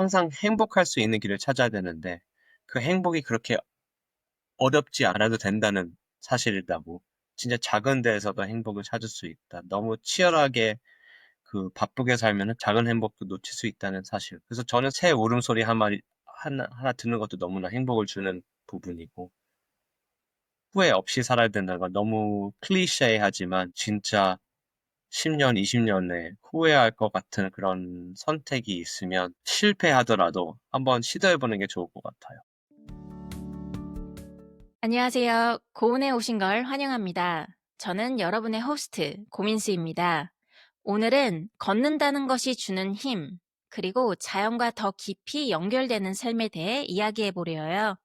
항상 행복할 수 있는 길을 찾아야 되는데 그 행복이 그렇게 어렵지 않아도 된다는 사실이라고. 진짜 작은 데에서도 행복을 찾을 수 있다. 너무 치열하게 바쁘게 살면은 작은 행복도 놓칠 수 있다는 사실. 그래서 저는 새 울음소리 한 마리 하나 듣는 것도 너무나 행복을 주는 부분이고 후회 없이 살아야 된다는 건 너무 클리셰하지만 진짜 10년, 20년에 후회할 것 같은 그런 선택이 있으면 실패하더라도 한번 시도해보는 게 좋을 것 같아요. 안녕하세요. 고운에 오신 걸 환영합니다. 저는 여러분의 호스트, 고민수입니다. 오늘은 걷는다는 것이 주는 힘, 그리고 자연과 더 깊이 연결되는 삶에 대해 이야기해 보려요.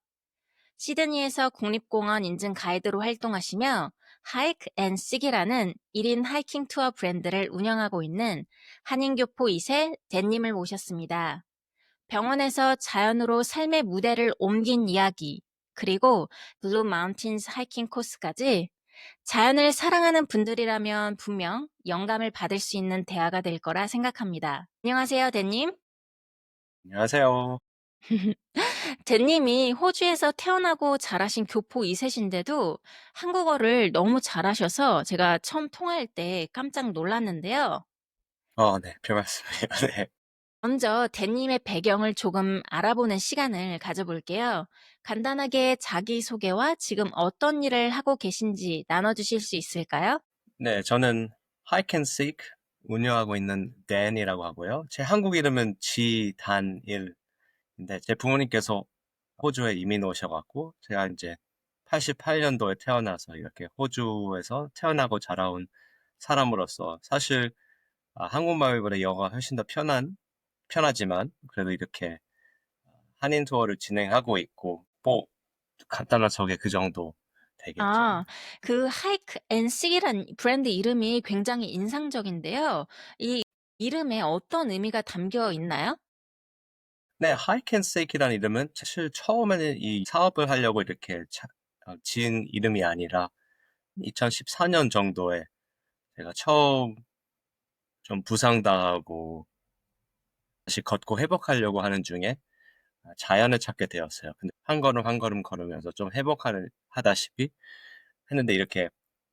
시드니에서 국립공원 인증 가이드로 활동하시며 하이크 앤 시기라는 1인 하이킹 투어 브랜드를 운영하고 있는 한인교포 2세 댄님을 모셨습니다. 병원에서 자연으로 삶의 무대를 옮긴 이야기, 그리고 블루 마운틴스 하이킹 코스까지 자연을 사랑하는 분들이라면 분명 영감을 받을 수 있는 대화가 될 거라 생각합니다. 안녕하세요, 댄님. 안녕하세요. 댄님이 호주에서 태어나고 자라신 교포 2세신데도 한국어를 너무 잘하셔서 제가 처음 통화할 때 깜짝 놀랐는데요. 네, 별 말씀이에요. 네. 먼저 댄님의 배경을 조금 알아보는 시간을 가져볼게요. 간단하게 자기소개와 지금 어떤 일을 하고 계신지 나눠주실 수 있을까요? 네, 저는 Hike and Seek 운영하고 있는 댄이라고 하고요. 제 한국 이름은 지단일인데 제 부모님께서 호주에 이민 오셔갖고 제가 이제 88년도에 태어나서 이렇게 호주에서 태어나고 자라온 사람으로서 사실 한국말보다 영어가 훨씬 더 편하지만 그래도 이렇게 한인 투어를 진행하고 있고 뭐 간단한 소개 그 정도 되겠죠. 아, 그 하이크 앤 씩이란 브랜드 이름이 굉장히 인상적인데요. 이 이름에 어떤 의미가 담겨 있나요? 네, Hike and Seek이라는 이름은 사실 처음에는 이 사업을 하려고 이렇게 지은 이름이 아니라 2014년 정도에 제가 처음 좀 부상당하고 다시 걷고 회복하려고 하는 중에 자연을 찾게 되었어요. 근데 한 걸음 한 걸음 걸으면서 좀 하다시피 했는데 이렇게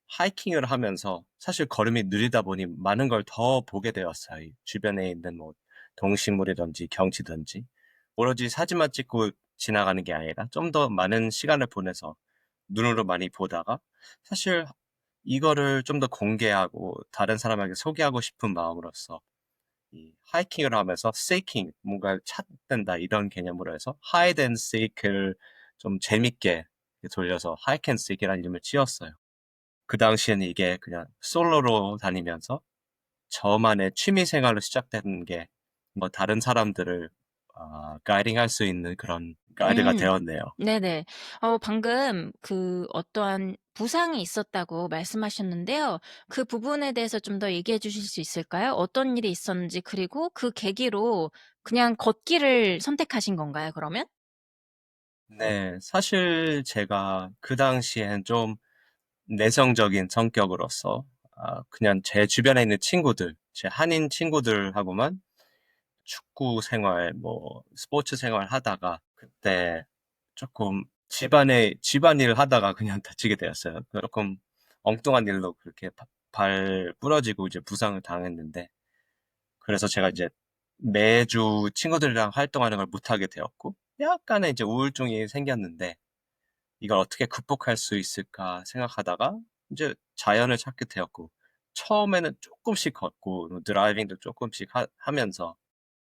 하이킹을 하면서 사실 걸음이 느리다 보니 많은 걸 더 보게 되었어요. 이 주변에 있는 뭐 동식물이든지 경치든지 오로지 사진만 찍고 지나가는 게 아니라 좀 더 많은 시간을 보내서 눈으로 많이 보다가 사실 이거를 좀 더 공개하고 다른 사람에게 소개하고 싶은 마음으로서 이 하이킹을 하면서 seeking 뭔가를 찾는다 이런 개념으로 해서 hide and seek를 좀 재밌게 돌려서 hike and seek이라는 이름을 지었어요. 그 당시에는 이게 그냥 솔로로 다니면서 저만의 취미 생활로 시작된 게 뭐 다른 사람들을 가이딩할 수 있는 그런 가이드가 음, 되었네요. 네네. 방금 그 어떠한 부상이 있었다고 말씀하셨는데요. 그 부분에 대해서 좀 더 얘기해 주실 수 있을까요? 어떤 일이 있었는지, 그리고 그 계기로 그냥 걷기를 선택하신 건가요, 그러면? 네, 사실 제가 그 당시엔 좀 내성적인 성격으로서 그냥 제 주변에 있는 친구들, 제 한인 친구들하고만 축구 생활, 뭐 스포츠 생활 하다가 그때 조금 집안일 하다가 그냥 다치게 되었어요. 조금 엉뚱한 일로 그렇게 발 부러지고 이제 부상을 당했는데 그래서 제가 이제 매주 친구들이랑 활동하는 걸 못하게 되었고 약간의 이제 우울증이 생겼는데 이걸 어떻게 극복할 수 있을까 생각하다가 이제 자연을 찾게 되었고 처음에는 조금씩 걷고 드라이빙도 조금씩 하면서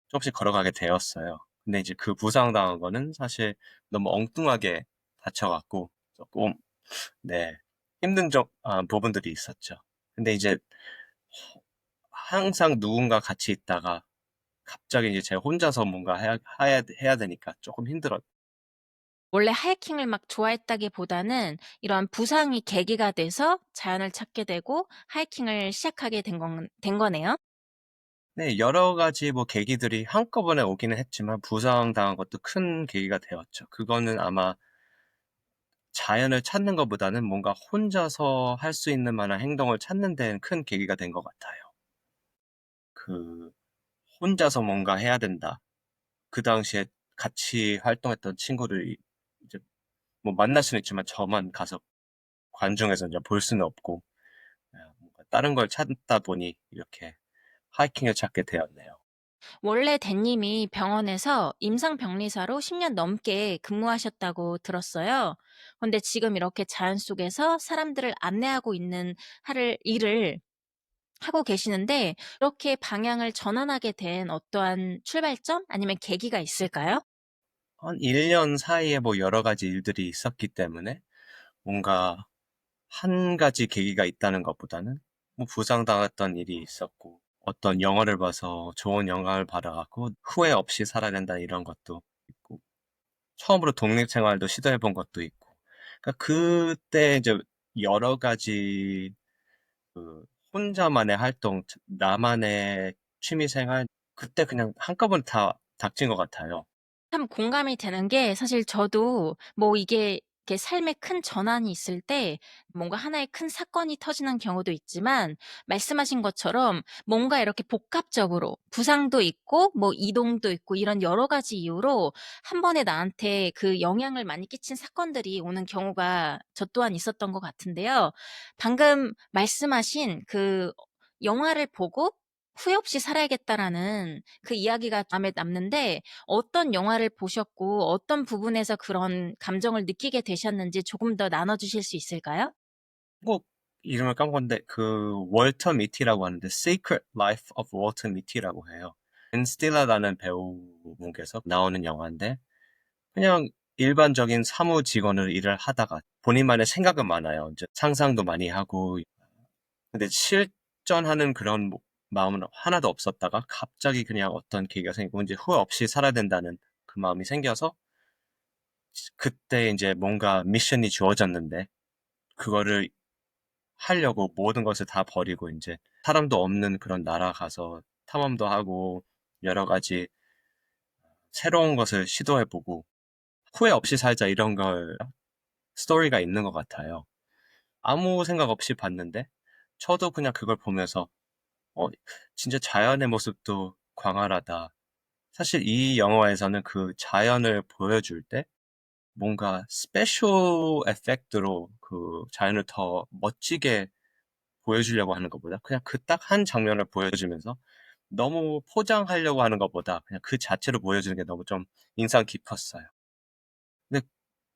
조금씩 걸어가게 되었어요. 근데 이제 그 부상당한 거는 사실 너무 엉뚱하게 다쳐갖고 조금 네 힘든 부분들이 있었죠. 근데 이제 항상 누군가 같이 있다가 갑자기 이제 제가 혼자서 뭔가 해야 되니까 조금 힘들었. 원래 하이킹을 막 좋아했다기보다는 이러한 부상이 계기가 돼서 자연을 찾게 되고 하이킹을 시작하게 된 거네요. 네, 여러 가지 뭐 계기들이 한꺼번에 오기는 했지만 부상당한 것도 큰 계기가 되었죠. 그거는 아마 자연을 찾는 것보다는 뭔가 혼자서 할 수 있는 만한 행동을 찾는 데는 큰 계기가 된 것 같아요. 그 혼자서 뭔가 해야 된다. 그 당시에 같이 활동했던 친구들이 이제 뭐 만날 수는 있지만 저만 가서 관중에서 이제 볼 수는 없고, 뭔가 다른 걸 찾다 보니 이렇게 하이킹을 찾게 되었네요. 원래 댄님이 병원에서 임상병리사로 10년 넘게 근무하셨다고 들었어요. 근데 지금 이렇게 자연 속에서 사람들을 안내하고 있는 일을 하고 계시는데 이렇게 방향을 전환하게 된 어떠한 출발점 아니면 계기가 있을까요? 한 1년 사이에 뭐 여러 가지 일들이 있었기 때문에 뭔가 한 가지 계기가 있다는 것보다는 뭐 부상당했던 일이 있었고, 어떤 영화를 봐서 좋은 영감을 받아갖고 후회 없이 살아야 된다 이런 것도 있고, 처음으로 독립생활도 시도해본 것도 있고, 그러니까 그때 이제 여러 가지 그 혼자만의 활동, 나만의 취미생활, 그때 그냥 한꺼번에 다 닥친 것 같아요. 참 공감이 되는 게 사실 저도 뭐 이게 이렇게 삶의 큰 전환이 있을 때 뭔가 하나의 큰 사건이 터지는 경우도 있지만 말씀하신 것처럼 뭔가 이렇게 복합적으로 부상도 있고 뭐 이동도 있고 이런 여러 가지 이유로 한 번에 나한테 그 영향을 많이 끼친 사건들이 오는 경우가 저 또한 있었던 것 같은데요. 방금 말씀하신 그 영화를 보고 후회 없이 살아야겠다라는 그 이야기가 마음에 남는데 어떤 영화를 보셨고 어떤 부분에서 그런 감정을 느끼게 되셨는지 조금 더 나눠 주실 수 있을까요? 꼭 이름을 까먹었는데 그 월터 미티라고 하는데 Secret Life of Walter Mitty라고 해요. 벤 스틸러라는 배우분께서 나오는 영화인데, 그냥 일반적인 사무 직원을 일을 하다가 본인만의 생각은 많아요. 이제 상상도 많이 하고, 근데 실전하는 그런 마음은 하나도 없었다가 갑자기 그냥 어떤 계기가 생기고 이제 후회 없이 살아야 된다는 그 마음이 생겨서, 그때 이제 뭔가 미션이 주어졌는데 그거를 하려고 모든 것을 다 버리고 이제 사람도 없는 그런 나라 가서 탐험도 하고 여러 가지 새로운 것을 시도해보고 후회 없이 살자 이런 걸 스토리가 있는 것 같아요. 아무 생각 없이 봤는데 저도 그냥 그걸 보면서 어, 진짜 자연의 모습도 광활하다. 사실 이 영화에서는 그 자연을 보여줄 때 뭔가 스페셜 에펙트로 그 자연을 더 멋지게 보여주려고 하는 것보다 그냥 그 딱 한 장면을 보여주면서 너무 포장하려고 하는 것보다 그냥 그 자체로 보여주는 게 너무 좀 인상 깊었어요. 근데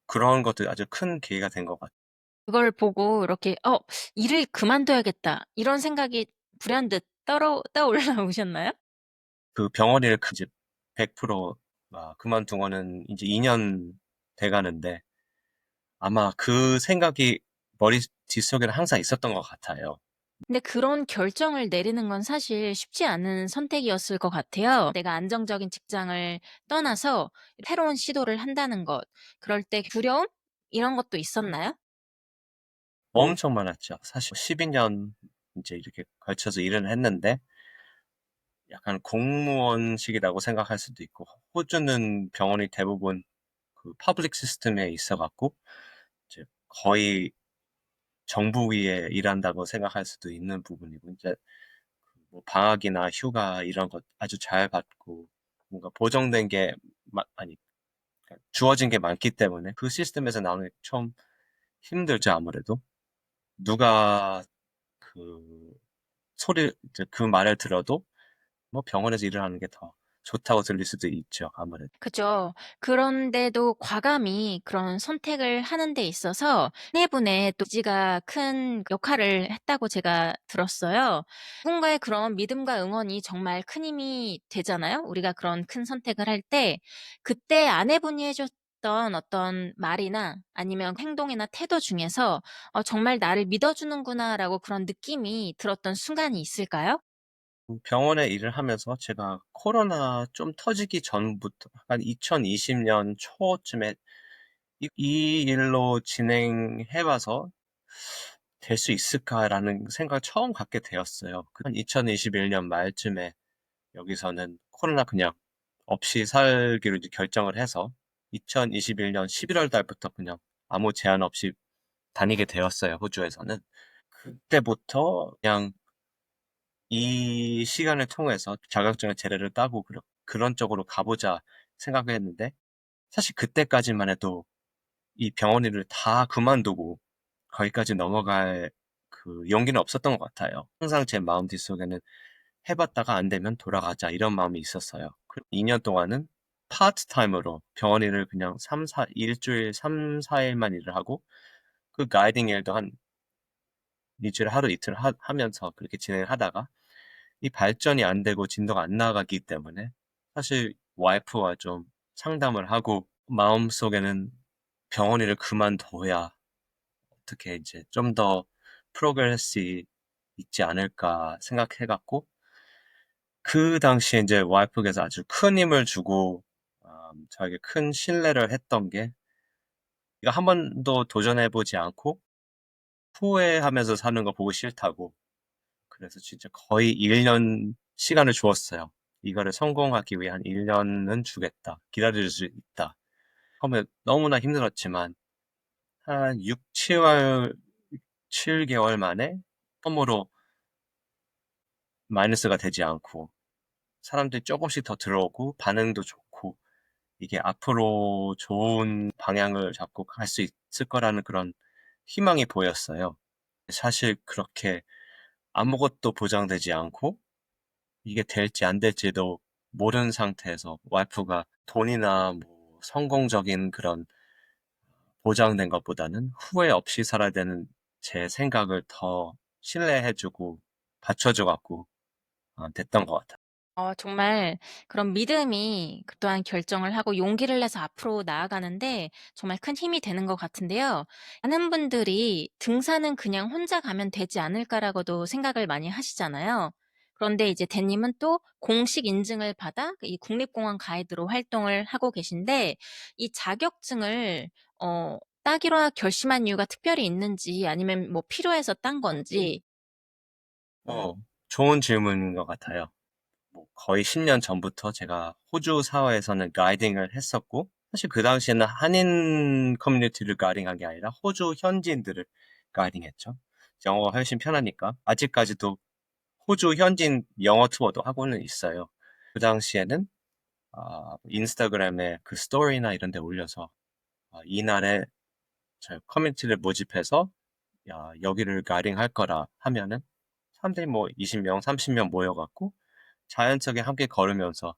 그런 것도 아주 큰 계기가 된 것 같아요. 그걸 보고 이렇게 '일을 그만둬야겠다.' 이런 생각이 불현듯 떠올라오셨나요? 그 병원 일을 이제 100% 그만둔 거는 이제 2년 돼 가는데 아마 그 생각이 머리 뒷속에는 항상 있었던 것 같아요. 근데 그런 결정을 내리는 건 사실 쉽지 않은 선택이었을 것 같아요. 내가 안정적인 직장을 떠나서 새로운 시도를 한다는 것. 그럴 때 두려움? 이런 것도 있었나요? 엄청 많았죠. 사실 12년 이제 이렇게 걸쳐서 일을 했는데 약간 공무원식이라고 생각할 수도 있고, 호주는 병원이 대부분 그 퍼블릭 시스템에 있어 갖고 이제 거의 정부 위에 일한다고 생각할 수도 있는 부분이고, 이제 뭐 방학이나 휴가 이런 것 아주 잘 받고 뭔가 보정된 게 아니 그러니까 주어진 게 많기 때문에 그 시스템에서 나오는 게 좀 힘들죠. 아무래도 누가 그 이제 그 말을 들어도 뭐 병원에서 일을 하는 게 더 좋다고 들릴 수도 있죠. 아무래도. 그죠. 그런데도 과감히 그런 선택을 하는 데 있어서 아내분의 또 지가 큰 역할을 했다고 제가 들었어요. 누군가의 그런 믿음과 응원이 정말 큰 힘이 되잖아요. 우리가 그런 큰 선택을 할 때 그때 아내분이 해 줬던 어떤 말이나 아니면 행동이나 태도 중에서 '정말 나를 믿어 주는구나.'라고 그런 느낌이 들었던 순간이 있을까요? 병원에 일을 하면서 제가 코로나 좀 터지기 전부터 한 2020년 초쯤에 이 일로 진행해 와서 '될 수 있을까?'라는 생각을 처음 갖게 되었어요. 한 2021년 말쯤에 여기서는 코로나 그냥 없이 살기로 이제 결정을 해서 2021년 11월 달부터 그냥 아무 제한 없이 다니게 되었어요, 호주에서는. 그때부터 그냥 이 시간을 통해서 자격증을 제대로 따고 그런 쪽으로 가보자. 생각했는데 사실 그때까지만 해도 이 병원 일을 다 그만두고 거기까지 넘어갈 그 용기는 없었던 것 같아요. 항상 제 마음 뒷속에는 해봤다가 안 되면 돌아가자 이런 마음이 있었어요. 2년 동안은 파트타임으로 병원 일을 그냥 일주일 3, 4일만 일을 하고 그 가이딩 일도 한 일주일에 하루 이틀 하면서 그렇게 진행을 하다가 이 발전이 안 되고 진도가 안 나가기 때문에 사실 와이프와 좀 상담을 하고 마음속에는 병원 일을 그만둬야 어떻게 이제 좀 더 프로그레스 있지 않을까 생각해갖고 그 당시에 이제 와이프께서 아주 큰 힘을 주고 저에게 큰 신뢰를 했던 게 이거 한 번도 도전해보지 않고 후회하면서 사는 거 보고 싫다고 그래서 진짜 거의 1년 시간을 주었어요. 이거를 성공하기 위해 한 1년은 주겠다. 기다릴 수 있다. 처음에 너무나 힘들었지만 한 6, 7개월 만에 처음으로 마이너스가 되지 않고 사람들이 조금씩 더 들어오고 반응도 좋고 이게 앞으로 좋은 방향을 잡고 갈 수 있을 거라는 그런 희망이 보였어요. 사실 그렇게 아무것도 보장되지 않고 이게 될지 안 될지도 모르는 상태에서 와이프가 돈이나 뭐 성공적인 그런 보장된 것보다는 후회 없이 살아야 되는 제 생각을 더 신뢰해주고 받쳐줘갖고 됐던 것 같아요. 정말 그런 믿음이 그 또한 결정을 하고 용기를 내서 앞으로 나아가는데 정말 큰 힘이 되는 것 같은데요. 많은 분들이 '등산은 그냥 혼자 가면 되지 않을까.'라고도 생각을 많이 하시잖아요. 그런데 이제 대님은 또 공식 인증을 받아 이 국립공원 가이드로 활동을 하고 계신데 이 자격증을 따기로 결심한 이유가 특별히 있는지 아니면 뭐 필요해서 딴 건지. 어, 좋은 질문인 것 같아요. 뭐 거의 10년 전부터 제가 호주 사회에서는 가이딩을 했었고, 사실 그 당시에는 한인 커뮤니티를 가이딩한 게 아니라 호주 현지인들을 가이딩했죠. 영어가 훨씬 편하니까. 아직까지도 호주 현지인 영어 투어도 하고는 있어요. 그 당시에는 인스타그램에 그 스토리나 이런 데 올려서 이날에 저 커뮤니티를 모집해서 여기를 가이딩 할 거라 하면은 사람들이 뭐 20명, 30명 모여갖고 자연스럽게 함께 걸으면서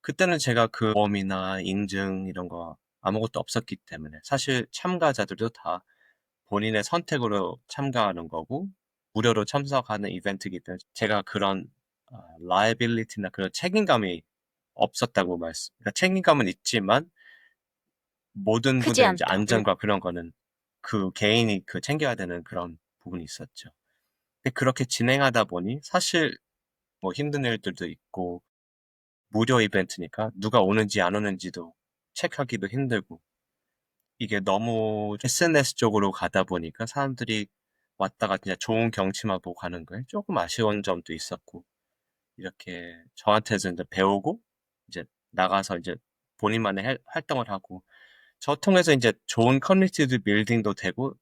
그때는 제가 그 보험이나 인증 이런 거 아무것도 없었기 때문에 사실 참가자들도 다 본인의 선택으로 참가하는 거고 무료로 참석하는 이벤트이기 때문에 제가 그런 라이빌리티나 그런 책임감이 없었다고 그러니까 책임감은 있지만 모든 크지 분들의 이제 않다. 안전과 그런 거는 그 개인이 그 챙겨야 되는 그런 부분이 있었죠. 근데 그렇게 진행하다 보니 사실 뭐 힘든 일들도 있고 무료 이벤트니까 누가 오는지 안 오는지도 체크하기도 힘들고 이게 너무 SNS 쪽으로 가다 보니까 사람들이 왔다가 그냥 좋은 경치만 보고 가는 거에 조금 아쉬운 점도 있었고 이렇게 저한테서 이제 배우고 이제 나가서 이제 본인만의 활동을 하고 저 통해서 이제 좋은 커뮤니티도 빌딩도 되고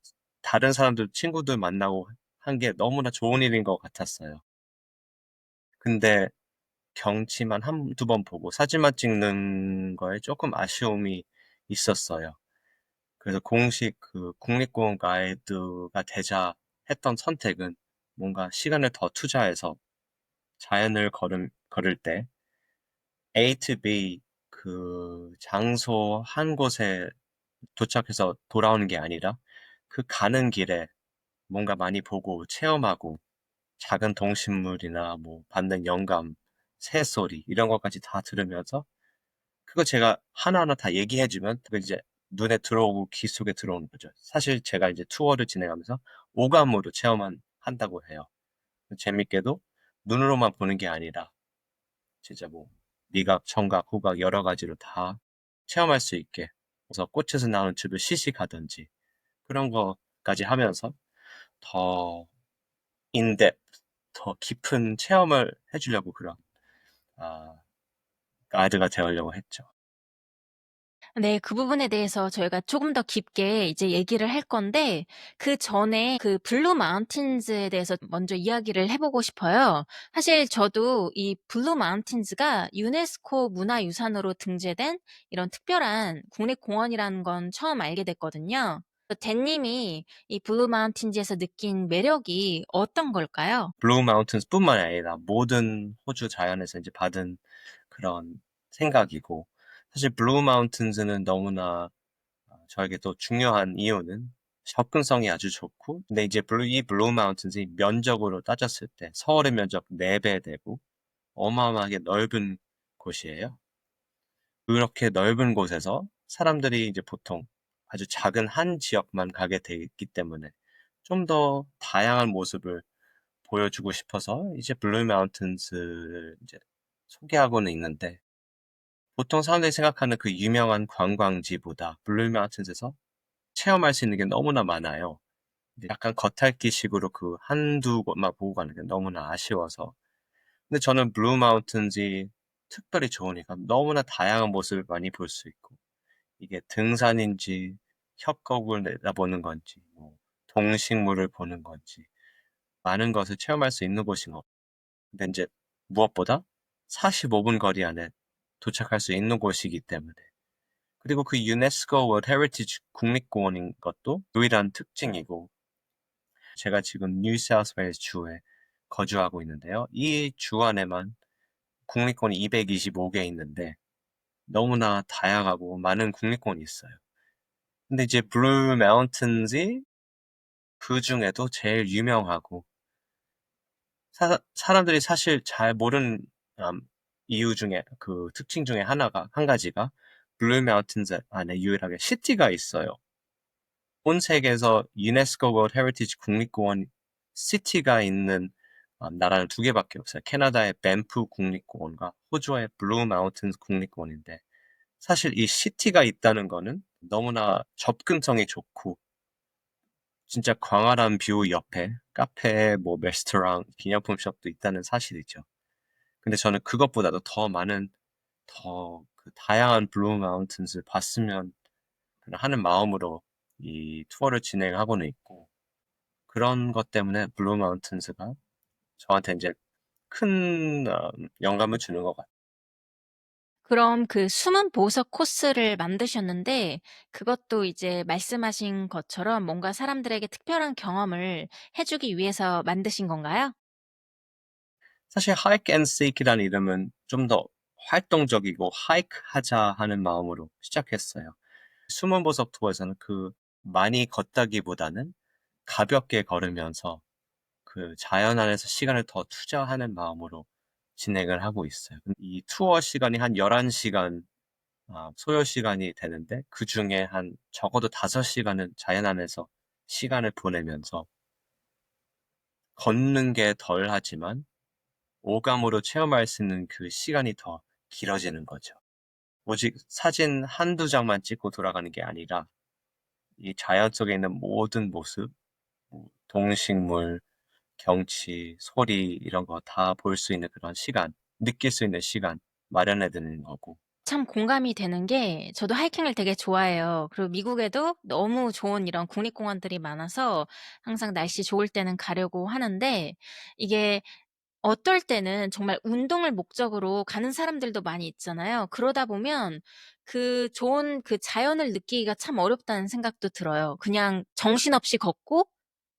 다른 사람들 친구들 만나고 한 게 너무나 좋은 일인 것 같았어요. 근데 경치만 한두 번 보고 사진만 찍는 거에 조금 아쉬움이 있었어요. 그래서 공식 그 국립공원 가이드가 되자 했던 선택은 뭔가 시간을 더 투자해서 자연을 걸을 때 A to B 그 장소 한 곳에 도착해서 돌아오는 게 아니라 그 가는 길에 뭔가 많이 보고 체험하고 작은 동식물이나 뭐 받는 영감, 새소리 이런 것까지 다 들으면서 그거 제가 하나하나 다 얘기해주면 그게 이제 눈에 들어오고 귀 속에 들어오는 거죠. 사실 제가 이제 투어를 진행하면서 오감으로 한다고 해요. 재밌게도 눈으로만 보는 게 아니라 진짜 뭐 미각, 청각, 후각 여러 가지로 다 체험할 수 있게 그래서 꽃에서 나오는 즙을 시식하든지 그런 거까지 하면서 더 인덱, 더 깊은 체험을 해주려고 그런 아, 가이드가 되려고 했죠. 네. 그 부분에 대해서 저희가 조금 더 깊게 이제 얘기를 할 건데 그전에 그 블루 마운틴즈에 대해서 먼저 이야기를 해 보고 싶어요. 사실 저도 이 블루 마운틴즈가 유네스코 문화유산으로 등재된 이런 특별한 국립공원이라는 건 처음 알게 됐거든요. 댄 님이 이 블루 마운틴즈에서 느낀 매력이 어떤 걸까요? 블루 마운틴스뿐만이 아니라 모든 호주 자연에서 이제 받은 그런 생각이고, 사실 블루 마운틴즈는 너무나 저에게 또 중요한 이유는 접근성이 아주 좋고, 근데 이제 이 블루 마운틴이 면적으로 따졌을 때 서울의 면적 4배 되고 어마어마하게 넓은 곳이에요. 그렇게 넓은 곳에서 사람들이 이제 보통 아주 작은 한 지역만 가게 돼 있기 때문에 좀 더 다양한 모습을 보여주고 싶어서 이제 블루 마운틴스를 이제 소개하고는 있는데, 보통 사람들이 생각하는 그 유명한 관광지보다 블루 마운틴스에서 체험할 수 있는 게 너무나 많아요. 약간 겉핥기식으로 그 한두 곳만 보고 가는 게 너무나 아쉬워서. 근데 저는 블루 마운틴이 특별히 좋으니까 너무나 다양한 모습을 많이 볼 수 있고, 이게 등산인지 협곡을 내다보는 건지 뭐 동식물을 보는 건지 많은 것을 체험할 수 있는 곳인 것. 근데 이제 무엇보다 45분 거리 안에 도착할 수 있는 곳이기 때문에, 그리고 그 유네스코 월드 헤리티지 국립공원인 것도 유일한 특징이고, 제가 지금 뉴사우스웨일스 주에 거주하고 있는데요. 이 주 안에만 국립공원이 225개 있는데 너무나 다양하고 많은 국립공원이 있어요. 근데 이제 블루 마운틴이 그 중에도 제일 유명하고, 사람들이 사실 잘 모르는 음, 이유 중에 그 특징 중에 한 가지가 블루 마운틴즈 안에 유일하게 시티가 있어요. 온 세계에서 유네스코 월드 헤리티지 국립공원 시티가 있는 나라는 두 개밖에 없어요. 캐나다의 밴프 국립공원과 호주의 블루 마운틴 국립공원인데, 사실 이 시티가 있다는 거는 너무나 접근성이 좋고 진짜 광활한 뷰 옆에 카페, 뭐 레스토랑, 기념품 숍도 있다는 사실이죠. 근데 저는 그것보다도 더 많은, 더 그 다양한 블루 마운틴을 봤으면 하는 마음으로 이 투어를 진행하고는 있고, 그런 것 때문에 블루 마운틴스가 저한테 이제 큰 영감을 주는 것 같아요. 그럼 그 숨은 보석 코스를 만드셨는데 그것도 이제 말씀하신 것처럼 뭔가 사람들에게 특별한 경험을 해 주기 위해서 만드신 건가요? 사실 Hike and Seek이라는 이름은 좀 더 활동적이고 하이크 하자 하는 마음으로 시작했어요. 숨은 보석 투어에서는 그 많이 걷다기보다는 가볍게 걸으면서 그 자연 안에서 시간을 더 투자하는 마음으로 진행을 하고 있어요. 이 투어 시간이 한 11시간 소요 시간이 되는데, 그 중에 한 적어도 5시간은 자연 안에서 시간을 보내면서 걷는 게 덜 하지만 오감으로 체험할 수 있는 그 시간이 더 길어지는 거죠. 오직 사진 한두 장만 찍고 돌아가는 게 아니라 이 자연 속에 있는 모든 모습, 뭐 동식물, 경치, 소리 이런 거 다 볼 수 있는 그런 시간, 느낄 수 있는 시간 마련해 두는 거고. 참 공감이 되는 게 저도 하이킹을 되게 좋아해요. 그리고 미국에도 너무 좋은 이런 국립공원들이 많아서 항상 날씨 좋을 때는 가려고 하는데 이게 어떨 때는 정말 운동을 목적으로 가는 사람들도 많이 있잖아요. 그러다 보면 그 좋은 그 자연을 느끼기가 참 어렵다는 생각도 들어요. 그냥 정신없이 걷고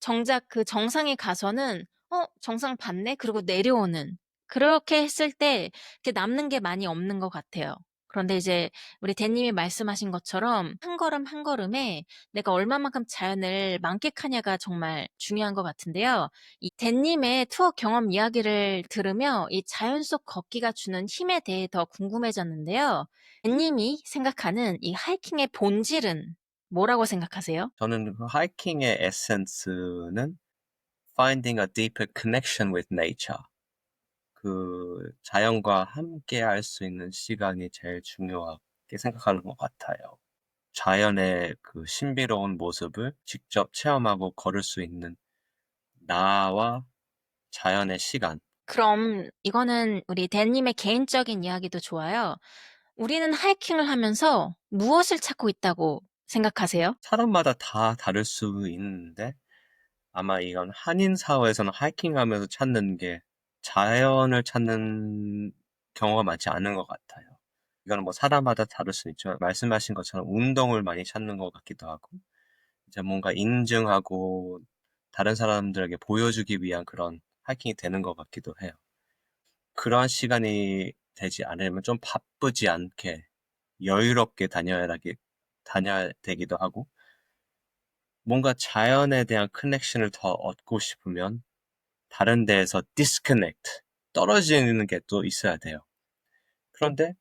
정작 그 정상에 가서는 '어 정상 봤네.' 그러고 내려오는 그렇게 했을 때 이렇게 남는 게 많이 없는 것 같아요. 그런데 이제 우리 댄 님이 말씀하신 것처럼 한 걸음 한 걸음에 내가 얼마만큼 자연을 만끽하냐가 정말 중요한 것 같은데요. 이 댄 님의 투어 경험 이야기를 들으며 이 자연 속 걷기가 주는 힘에 대해 더 궁금해졌는데요. 댄 님이 생각하는 이 하이킹의 본질은 뭐라고 생각하세요? 저는 그 하이킹의 에센스는 finding a deeper connection with nature. 그 자연과 함께 할 수 있는 시간이 제일 중요하게 생각하는 것 같아요. 자연의 그 신비로운 모습을 직접 체험하고 걸을 수 있는 나와 자연의 시간. 그럼 이거는 우리 댄 님의 개인적인 이야기도 좋아요. 우리는 하이킹을 하면서 무엇을 찾고 있다고 생각하세요? 사람마다 다 다를 수 있는데 아마 이건 한인 사회에서는 하이킹하면서 찾는 게 자연을 찾는 경우가 많지 않은 것 같아요. 이거는 뭐 사람마다 다를 수 있지만 말씀하신 것처럼 운동을 많이 찾는 것 같기도 하고 이제 뭔가 인증하고 다른 사람들에게 보여주기 위한 그런 하이킹이 되는 것 같기도 해요. 그런 시간이 되지 않으면 좀 바쁘지 않게 여유롭게 다녀야 되기도 하고 뭔가 자연에 대한 커넥션을 더 얻고 싶으면 다른 데에서 disconnect, 떨어지는 게 또 있어야 돼요. 그런데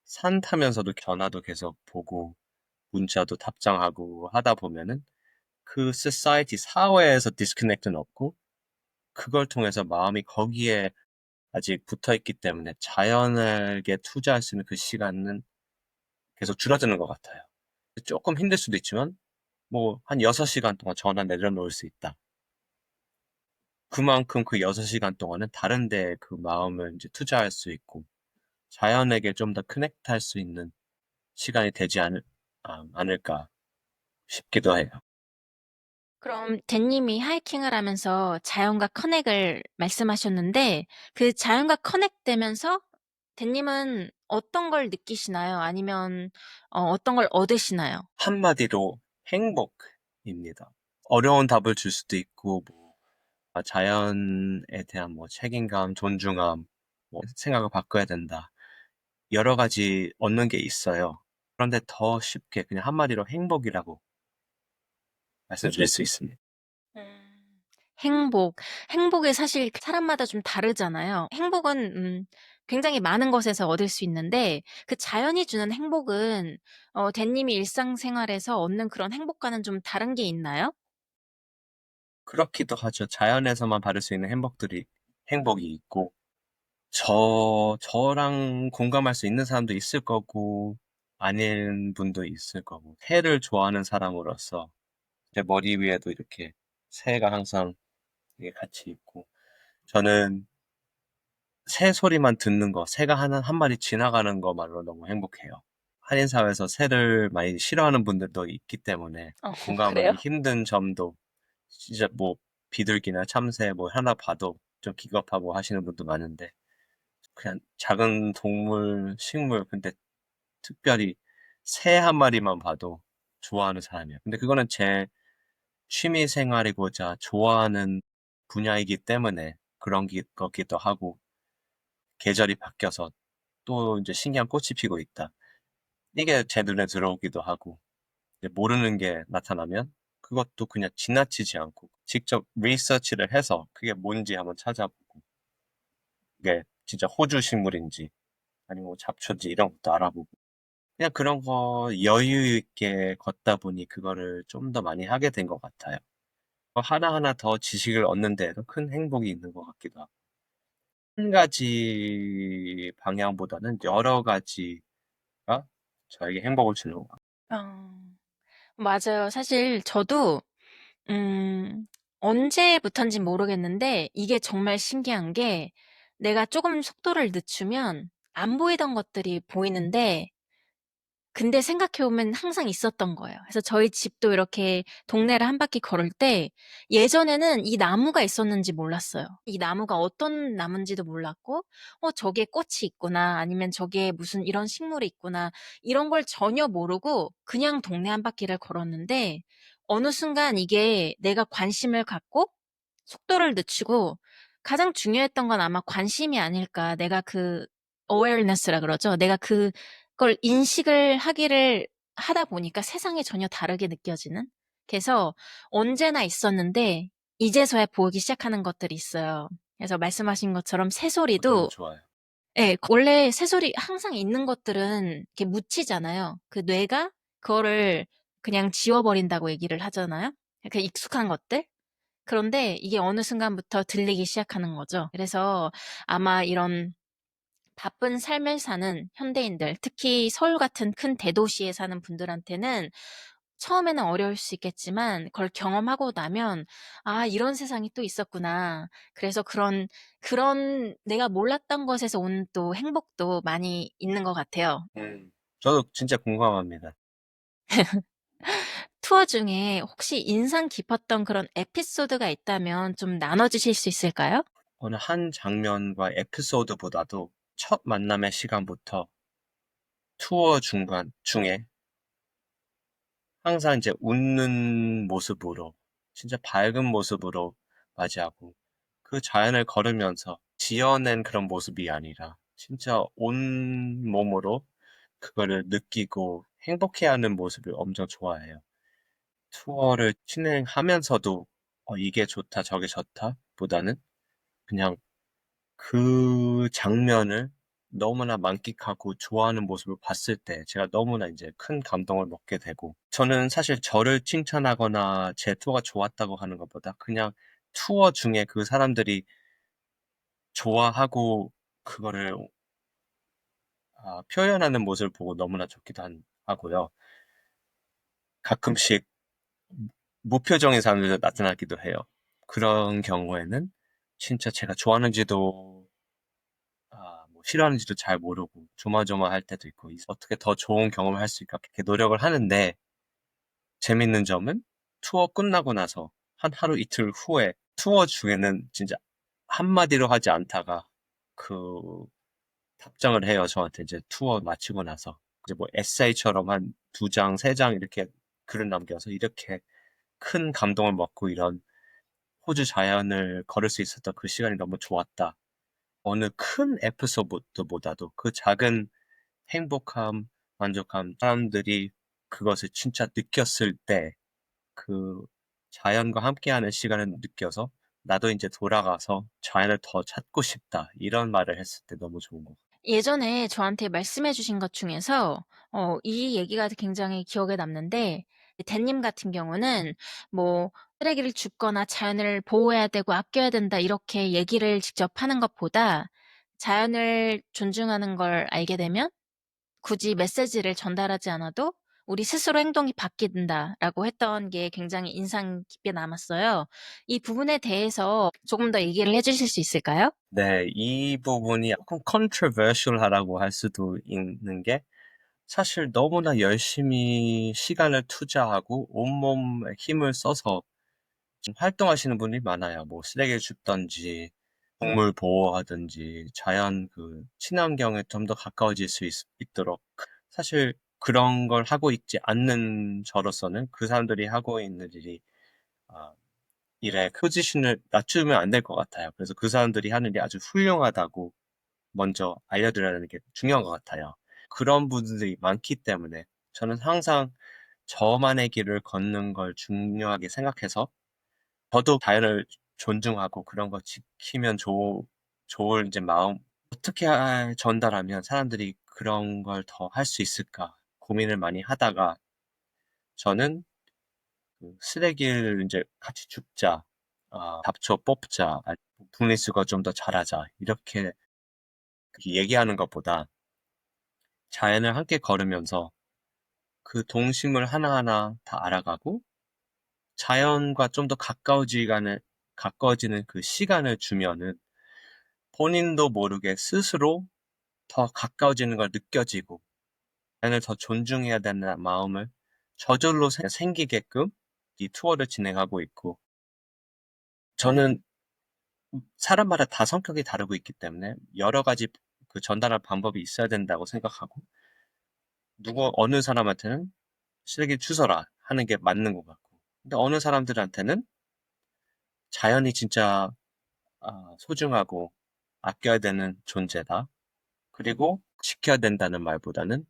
산 타면서도 전화도 계속 보고 문자도 답장하고 하다 보면은 그 society 사회에서 disconnect는 없고 그걸 통해서 마음이 거기에 아직 붙어 있기 때문에 자연에게 투자할 수 있는 그 시간은 계속 줄어드는 것 같아요. 조금 힘들 수도 있지만 뭐 한 6시간 동안 전화 내려놓을 수 있다. 그만큼 그 6시간 동안은 다른 데에 그 마음을 이제 투자할 수 있고 자연에게 좀 더 커넥트 할 수 있는 시간이 되지 않을까 싶기도 해요. 그럼 댄님이 하이킹을 하면서 자연과 커넥을 말씀하셨는데 그 자연과 커넥되면서 댄님은 어떤 걸 느끼시나요? 아니면 어떤 걸 얻으시나요? 한마디로 행복입니다. 어려운 답을 줄 수도 있고 뭐 자연에 대한 뭐 책임감, 존중함, 뭐 생각을 바꿔야 된다. 여러 가지 얻는 게 있어요. 그런데 더 쉽게 그냥 한마디로 행복이라고 말씀드릴 수 있습니다. 음. 행복. 행복이 사실 사람마다 좀 다르잖아요. 행복은 굉장히 많은 것에서 얻을 수 있는데 그 자연이 주는 행복은 댄님이 일상생활에서 얻는 그런 행복과는 좀 다른 게 있나요? 그렇기도 하죠. 자연에서만 받을 수 있는 행복이 있고, 저랑 공감할 수 있는 사람도 있을 거고, 아닌 분도 있을 거고, 새를 좋아하는 사람으로서, 제 머리 위에도 이렇게 새가 항상 이게 같이 있고, 저는 새 소리만 듣는 거, 새가 한 마리 지나가는 것만으로 너무 행복해요. 한인사회에서 새를 많이 싫어하는 분들도 있기 때문에 그래요? 공감하기 힘든 점도 진짜 뭐 비둘기나 참새 뭐 하나 봐도 좀 기겁하고 하시는 분도 많은데 그냥 작은 동물, 식물 근데 특별히 새 한 마리만 봐도 좋아하는 사람이에요. 근데 그거는 제 취미 생활이고자 좋아하는 분야이기 때문에 거기도 하고 계절이 바뀌어서 또 이제 신기한 꽃이 피고 있다. 이게 제 눈에 들어오기도 하고 이제 모르는 게 나타나면 그것도 그냥 지나치지 않고 직접 리서치를 해서 그게 뭔지 한번 찾아보고 그게 진짜 호주 식물인지 아니면 뭐 잡초인지 이런 것도 알아보고 그냥 그런 거 여유 있게 걷다 보니 그거를 좀 더 많이 하게 된 것 같아요. 하나하나 더 지식을 얻는 데에도 큰 행복이 있는 것 같기도 하고 한 가지 방향보다는 여러 가지가 저에게 행복을 주는 것 같아요. 어. 맞아요. 사실 저도 언제부턴진 모르겠는데 이게 정말 신기한 게 내가 조금 속도를 늦추면 안 보이던 것들이 보이는데 근데 생각해 보면 항상 있었던 거예요. 그래서 저희 집도 이렇게 동네를 한 바퀴 걸을 때 예전에는 이 나무가 있었는지 몰랐어요. 이 나무가 어떤 나무인지도 몰랐고 저기에 꽃이 있구나. 아니면 저기에 무슨 이런 식물이 있구나. 이런 걸 전혀 모르고 그냥 동네 한 바퀴를 걸었는데 어느 순간 이게 내가 관심을 갖고 속도를 늦추고 가장 중요했던 건 아마 관심이 아닐까. 내가 그 awareness라 그러죠. 내가 그걸 인식을 하기를 하다 보니까 세상이 전혀 다르게 느껴지는? 그래서 언제나 있었는데 이제서야 보이기 시작하는 것들이 있어요. 그래서 말씀하신 것처럼 너무 새소리도 좋아요. 예, 원래 새소리 항상 있는 것들은 이렇게 묻히잖아요. 그 뇌가 그거를 그냥 지워버린다고 얘기를 하잖아요. 그 익숙한 것들? 그런데 이게 어느 순간부터 들리기 시작하는 거죠. 그래서 아마 이런 바쁜 삶을 사는 현대인들, 특히 서울 같은 큰 대도시에 사는 분들한테는 처음에는 어려울 수 있겠지만 그걸 경험하고 나면 '아 이런 세상이 또 있었구나.' 그래서 그런 내가 몰랐던 것에서 온 또 행복도 많이 있는 것 같아요. 저도 진짜 공감합니다. 투어 중에 혹시 인상 깊었던 그런 에피소드가 있다면 좀 나눠 주실 수 있을까요? 어느 한 장면과 에피소드보다도 첫 만남의 시간부터 투어 중에 항상 이제 웃는 모습으로, 진짜 밝은 모습으로 맞이하고, 그 자연을 걸으면서 지어낸 그런 모습이 아니라, 진짜 온몸으로 그거를 느끼고 행복해하는 모습을 엄청 좋아해요. 투어를 진행하면서도 이게 좋다, 저게 좋다 보다는 그냥 그 장면을 너무나 만끽하고 좋아하는 모습을 봤을 때 제가 너무나 이제 큰 감동을 먹게 되고, 저는 사실 저를 칭찬하거나 제 투어가 좋았다고 하는 것보다 그냥 투어 중에 그 사람들이 좋아하고 그거를 표현하는 모습을 보고 너무나 좋기도 하고요. 가끔씩 무표정인 사람들도 나타나기도 해요. 그런 경우에는 진짜 제가 좋아하는지도 뭐 싫어하는지도 잘 모르고 조마조마할 때도 있고, 어떻게 더 좋은 경험을 할 수 있을까 그렇게 노력을 하는데, 재밌는 점은 투어 끝나고 나서 한 하루 이틀 후에 투어 중에는 진짜 한마디로 하지 않다가 그 답장을 해요. 저한테 이제 투어 마치고 나서 이제 뭐 에세이처럼 한 두 장, 세 장 이렇게 글을 남겨서 이렇게 큰 감동을 먹고, 이런 호주 자연을 걸을 수 있었던 그 시간이 너무 좋았다. 어느 큰 에피소드보다도 그 작은 행복함, 만족함, 사람들이 그것을 진짜 느꼈을 때 그 자연과 함께하는 시간을 느껴서 나도 이제 돌아가서 자연을 더 찾고 싶다. 이런 말을 했을 때 너무 좋은 것 같아요. 예전에 저한테 말씀해 주신 것 중에서 이 얘기가 굉장히 기억에 남는데 댄님 같은 경우는 뭐 "쓰레기를 줍거나 자연을 보호해야 되고 아껴야 된다." 이렇게 얘기를 직접 하는 것보다 자연을 존중하는 걸 알게 되면 굳이 메시지를 전달하지 않아도 "우리 스스로 행동이 바뀐다."라고 했던 게 굉장히 인상 깊게 남았어요. 이 부분에 대해서 조금 더 얘기를 해 주실 수 있을까요? 네, 이 부분이 조금 controversial하다고 할 수도 있는 게, 사실 너무나 열심히 시간을 투자하고 온몸에 힘을 써서 활동하시는 분이 많아요. 뭐 쓰레기를 줍든지, 동물 보호하든지, 자연 그 친환경에 좀 더 가까워질 수 있도록. 사실 그런 걸 하고 있지 않는 저로서는 그 사람들이 하고 있는 아, 일에 포지션을 낮추면 안 될 것 같아요. 그래서 그 사람들이 하는 일이 아주 훌륭하다고 먼저 알려드려야 하는 게 중요한 것 같아요. 그런 분들이 많기 때문에 저는 항상 저만의 길을 걷는 걸 중요하게 생각해서, 저도 자연을 존중하고 그런 거 지키면 좋을 이제 마음, 어떻게 전달하면 사람들이 그런 걸 더 할 수 있을까 고민을 많이 하다가, 저는 그 쓰레기를 이제 같이 줍자, 잡초 뽑자, 분리수거 좀 더 잘하자, 이렇게 얘기하는 것보다 자연을 함께 걸으면서 그 동식물 하나하나 다 알아가고 자연과 좀 더 가까워지는 그 시간을 주면은 본인도 모르게 스스로 더 가까워지는 걸 느껴지고, 자연을 더 존중해야 되는 마음을 저절로 생기게끔 이 투어를 진행하고 있고, 저는 사람마다 다 성격이 다르고 있기 때문에 여러 가지 그 전달할 방법이 있어야 된다고 생각하고, 어느 사람한테는 쓰레기 주워라 하는 게 맞는 것 같고, 근데 어느 사람들한테는 자연이 진짜 소중하고 아껴야 되는 존재다. 그리고 지켜야 된다는 말보다는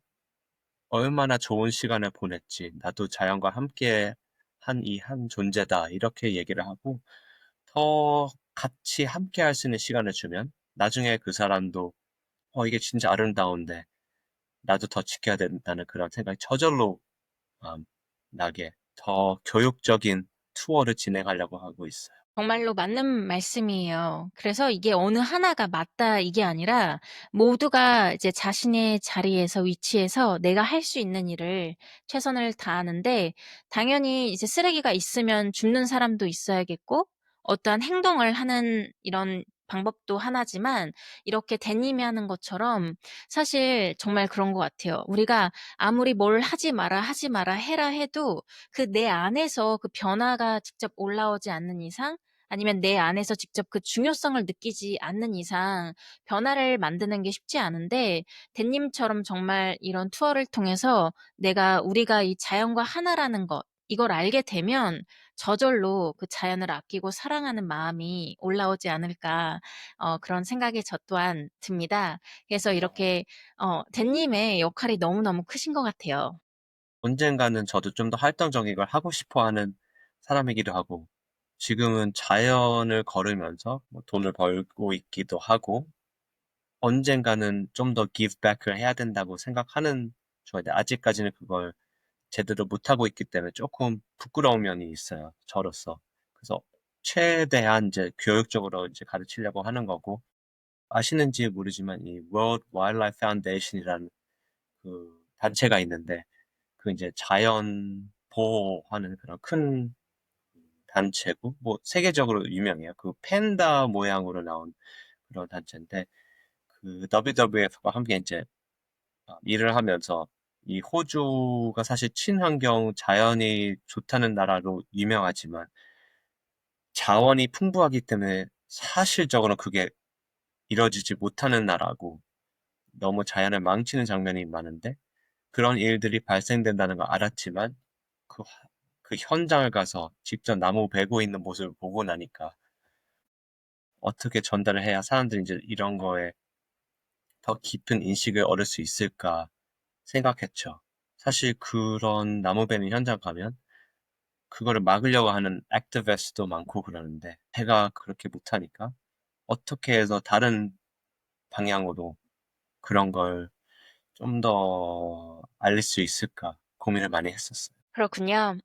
얼마나 좋은 시간을 보냈지, 나도 자연과 함께 한 이 한 존재다. 이렇게 얘기를 하고 더 같이 함께 할 수 있는 시간을 주면 나중에 그 사람도 이게 진짜 아름다운데 나도 더 지켜야 된다는 그런 생각이 저절로 나게 더 교육적인 투어를 진행하려고 하고 있어요. 정말로 맞는 말씀이에요. 그래서 이게 어느 하나가 맞다 이게 아니라 모두가 이제 자신의 자리에서 위치해서 내가 할 수 있는 일을 최선을 다하는데 당연히 이제 쓰레기가 있으면 줍는 사람도 있어야겠고 어떠한 행동을 하는 이런 방법도 하나지만 이렇게 대님이 하는 것처럼 사실 정말 그런 것 같아요. 우리가 아무리 뭘 하지 마라 해라 해도 그 내 안에서 그 변화가 직접 올라오지 않는 이상 아니면 내 안에서 직접 그 중요성을 느끼지 않는 이상 변화를 만드는 게 쉽지 않은데 댄님처럼 정말 이런 투어를 통해서 우리가 이 자연과 하나라는 것 이걸 알게 되면 저절로 그 자연을 아끼고 사랑하는 마음이 올라오지 않을까 그런 생각이 저 또한 듭니다. 그래서 이렇게 댄님의 역할이 너무너무 크신 것 같아요. 언젠가는 저도 좀 더 활동적인 걸 하고 싶어 하는 사람이기도 하고, 지금은 자연을 걸으면서 뭐 돈을 벌고 있기도 하고, 언젠가는 좀 더 give back을 해야 된다고 생각하는 중인데, 아직까지는 그걸 제대로 못하고 있기 때문에 조금 부끄러운 면이 있어요, 저로서. 그래서 최대한 이제 교육적으로 이제 가르치려고 하는 거고, 아시는지 모르지만 이 World Wildlife Foundation이라는 그 단체가 있는데, 그 이제 자연 보호하는 그런 큰 단체고, 뭐 세계적으로 유명해요. 그 팬다 모양으로 나온 그런 단체인데, 그 WWF와 함께 이제 일을 하면서, 이 호주가 사실 친환경 자연이 좋다는 나라로 유명하지만 자원이 풍부하기 때문에 사실적으로 그게 이뤄지지 못하는 나라고, 너무 자연을 망치는 장면이 많은데 그런 일들이 발생된다는 걸 알았지만 그, 그 현장을 가서 직접 나무 베고 있는 모습을 보고 나니까 어떻게 전달을 해야 사람들이 이제 이런 거에 더 깊은 인식을 얻을 수 있을까 생각했죠. 사실 그런 나무 베는 현장 가면 그거를 막으려고 하는 액티비스트도 많고 그러는데 제가 그렇게 못하니까 어떻게 해서 다른 방향으로 그런 걸 좀 더 알릴 수 있을까 고민을 많이 했었어요. 그렇군요.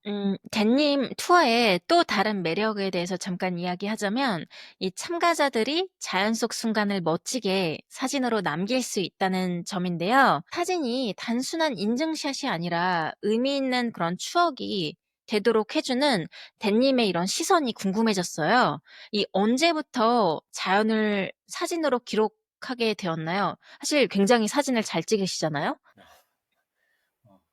댄님 투어의 또 다른 매력에 대해서 잠깐 이야기하자면, 이 참가자들이 자연 속 순간을 멋지게 사진으로 남길 수 있다는 점인데요. 사진이 단순한 인증샷이 아니라 의미 있는 그런 추억이 되도록 해주는 댄님의 이런 시선이 궁금해졌어요. 이 언제부터 자연을 사진으로 기록하게 되었나요? 사실 굉장히 사진을 잘 찍으시잖아요?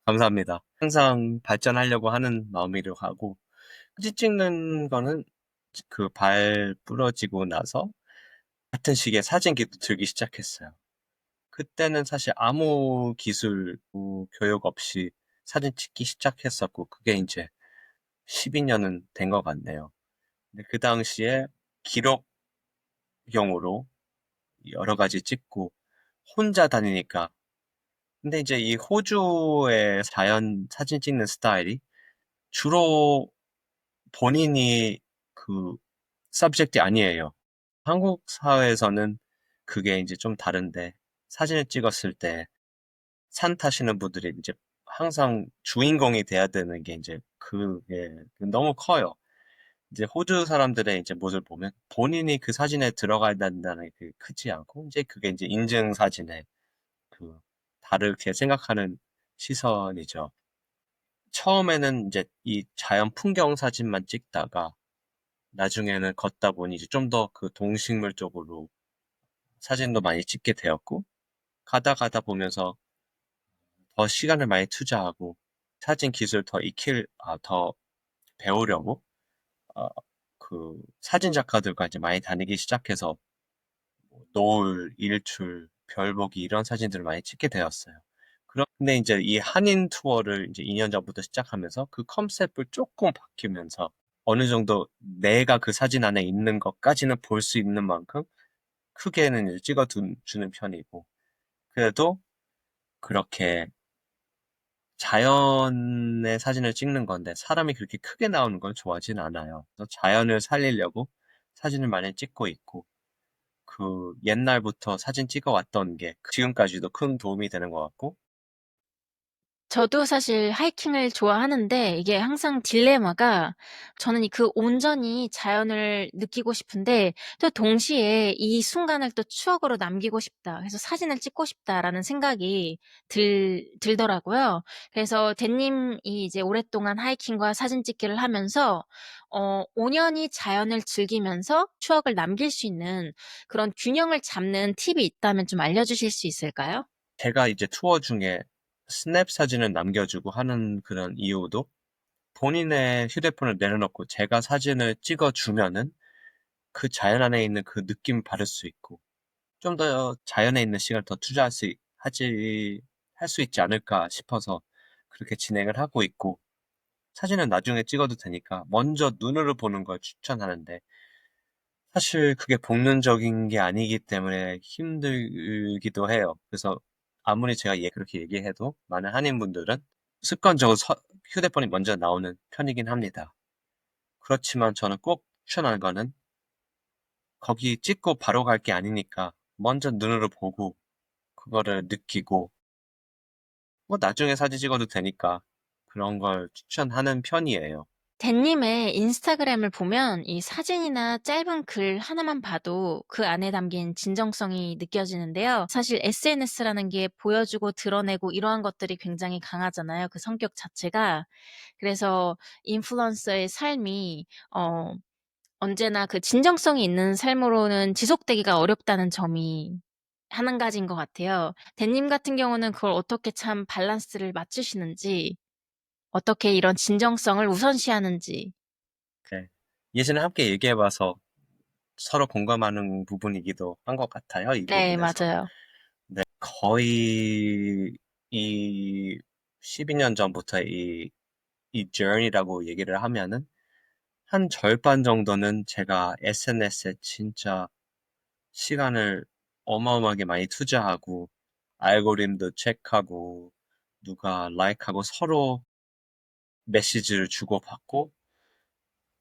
감사합니다. 항상 발전하려고 하는 마음이기도 하고, 사진 찍는 거는 그 발 부러지고 나서 같은 시기에 사진기도 들기 시작했어요. 그때는 사실 아무 기술, 교육 없이 사진 찍기 시작했었고, 그게 이제 12년은 된 것 같네요. 근데 그 당시에 기록용으로 여러 가지 찍고, 혼자 다니니까. 근데 이제 이 호주의 자연 사진 찍는 스타일이 주로 본인이 그 서브젝트 아니에요. 한국 사회에서는 그게 이제 좀 다른데 사진을 찍었을 때 산 타시는 분들이 이제 항상 주인공이 돼야 되는 게 이제 그게 너무 커요. 이제 호주 사람들의 이제 모습을 보면 본인이 그 사진에 들어가야 된다는 게 크지 않고 이제 그게 이제 인증 사진에 그 다르게 생각하는 시선이죠. 처음에는 이제 이 자연 풍경 사진만 찍다가 나중에는 걷다 보니 이제 좀 더 그 동식물 쪽으로 사진도 많이 찍게 되었고, 가다 보면서 더 시간을 많이 투자하고 사진 기술 더 배우려고 어, 그 사진 작가들과 이제 많이 다니기 시작해서 뭐 노을, 일출, 별 보기 이런 사진들을 많이 찍게 되었어요. 근데 이제 이 한인 투어를 이제 2년 전부터 시작하면서 그 컨셉을 조금 바뀌면서 어느 정도 내가 그 사진 안에 있는 것까지는 볼 수 있는 만큼 크게는 이제 주는 편이고, 그래도 그렇게 자연의 사진을 찍는 건데 사람이 그렇게 크게 나오는 건 좋아하진 않아요. 그래서 자연을 살리려고 사진을 많이 찍고 있고, 그 옛날부터 사진 찍어 왔던 게 지금까지도 큰 도움이 되는 것 같고, 저도 사실 하이킹을 좋아하는데 이게 항상 딜레마가 저는 그 온전히 자연을 느끼고 싶은데 또 동시에 이 순간을 또 추억으로 남기고 싶다. 그래서 사진을 찍고 싶다라는 생각이 들더라고요. 그래서 댄님이 이제 오랫동안 하이킹과 사진 찍기를 하면서 5년이 자연을 즐기면서 추억을 남길 수 있는 그런 균형을 잡는 팁이 있다면 좀 알려주실 수 있을까요? 제가 이제 투어 중에 스냅 사진을 남겨주고 하는 그런 이유도 본인의 휴대폰을 내려놓고 제가 사진을 찍어주면은 그 자연 안에 있는 그 느낌 받을 수 있고 좀 더 자연에 있는 시간을 더 할 수 있지 않을까 싶어서 그렇게 진행을 하고 있고 사진은 나중에 찍어도 되니까 먼저 눈으로 보는 걸 추천하는데 사실 그게 본능적인 게 아니기 때문에 힘들기도 해요. 그래서 아무리 제가 그렇게 얘기해도 많은 한인분들은 습관적으로 휴대폰이 먼저 나오는 편이긴 합니다. 그렇지만 저는 꼭 추천하는 거는 거기 찍고 바로 갈 게 아니니까 먼저 눈으로 보고 그거를 느끼고 뭐 나중에 사진 찍어도 되니까 그런 걸 추천하는 편이에요. 댄님의 인스타그램을 보면 이 사진이나 짧은 글 하나만 봐도 그 안에 담긴 진정성이 느껴지는데요. 사실 SNS라는 게 보여주고 드러내고 이러한 것들이 굉장히 강하잖아요. 그 성격 자체가. 그래서 인플루언서의 삶이 언제나 그 진정성이 있는 삶으로는 지속되기가 어렵다는 점이 한 가지인 것 같아요. 댄님 같은 경우는 그걸 어떻게 참 밸런스를 맞추시는지, 어떻게 이런 진정성을 우선시하는지. 네. 예전에 함께 얘기해봐서 서로 공감하는 부분이기도 한 것 같아요. 이 네, 부분에서. 맞아요. 네, 거의 이 12년 전부터 이 journey라고 얘기를 하면은 한 절반 정도는 제가 SNS에 진짜 시간을 어마어마하게 많이 투자하고 알고리즘도 체크하고 누가 라이크하고 서로 메시지를 주고받고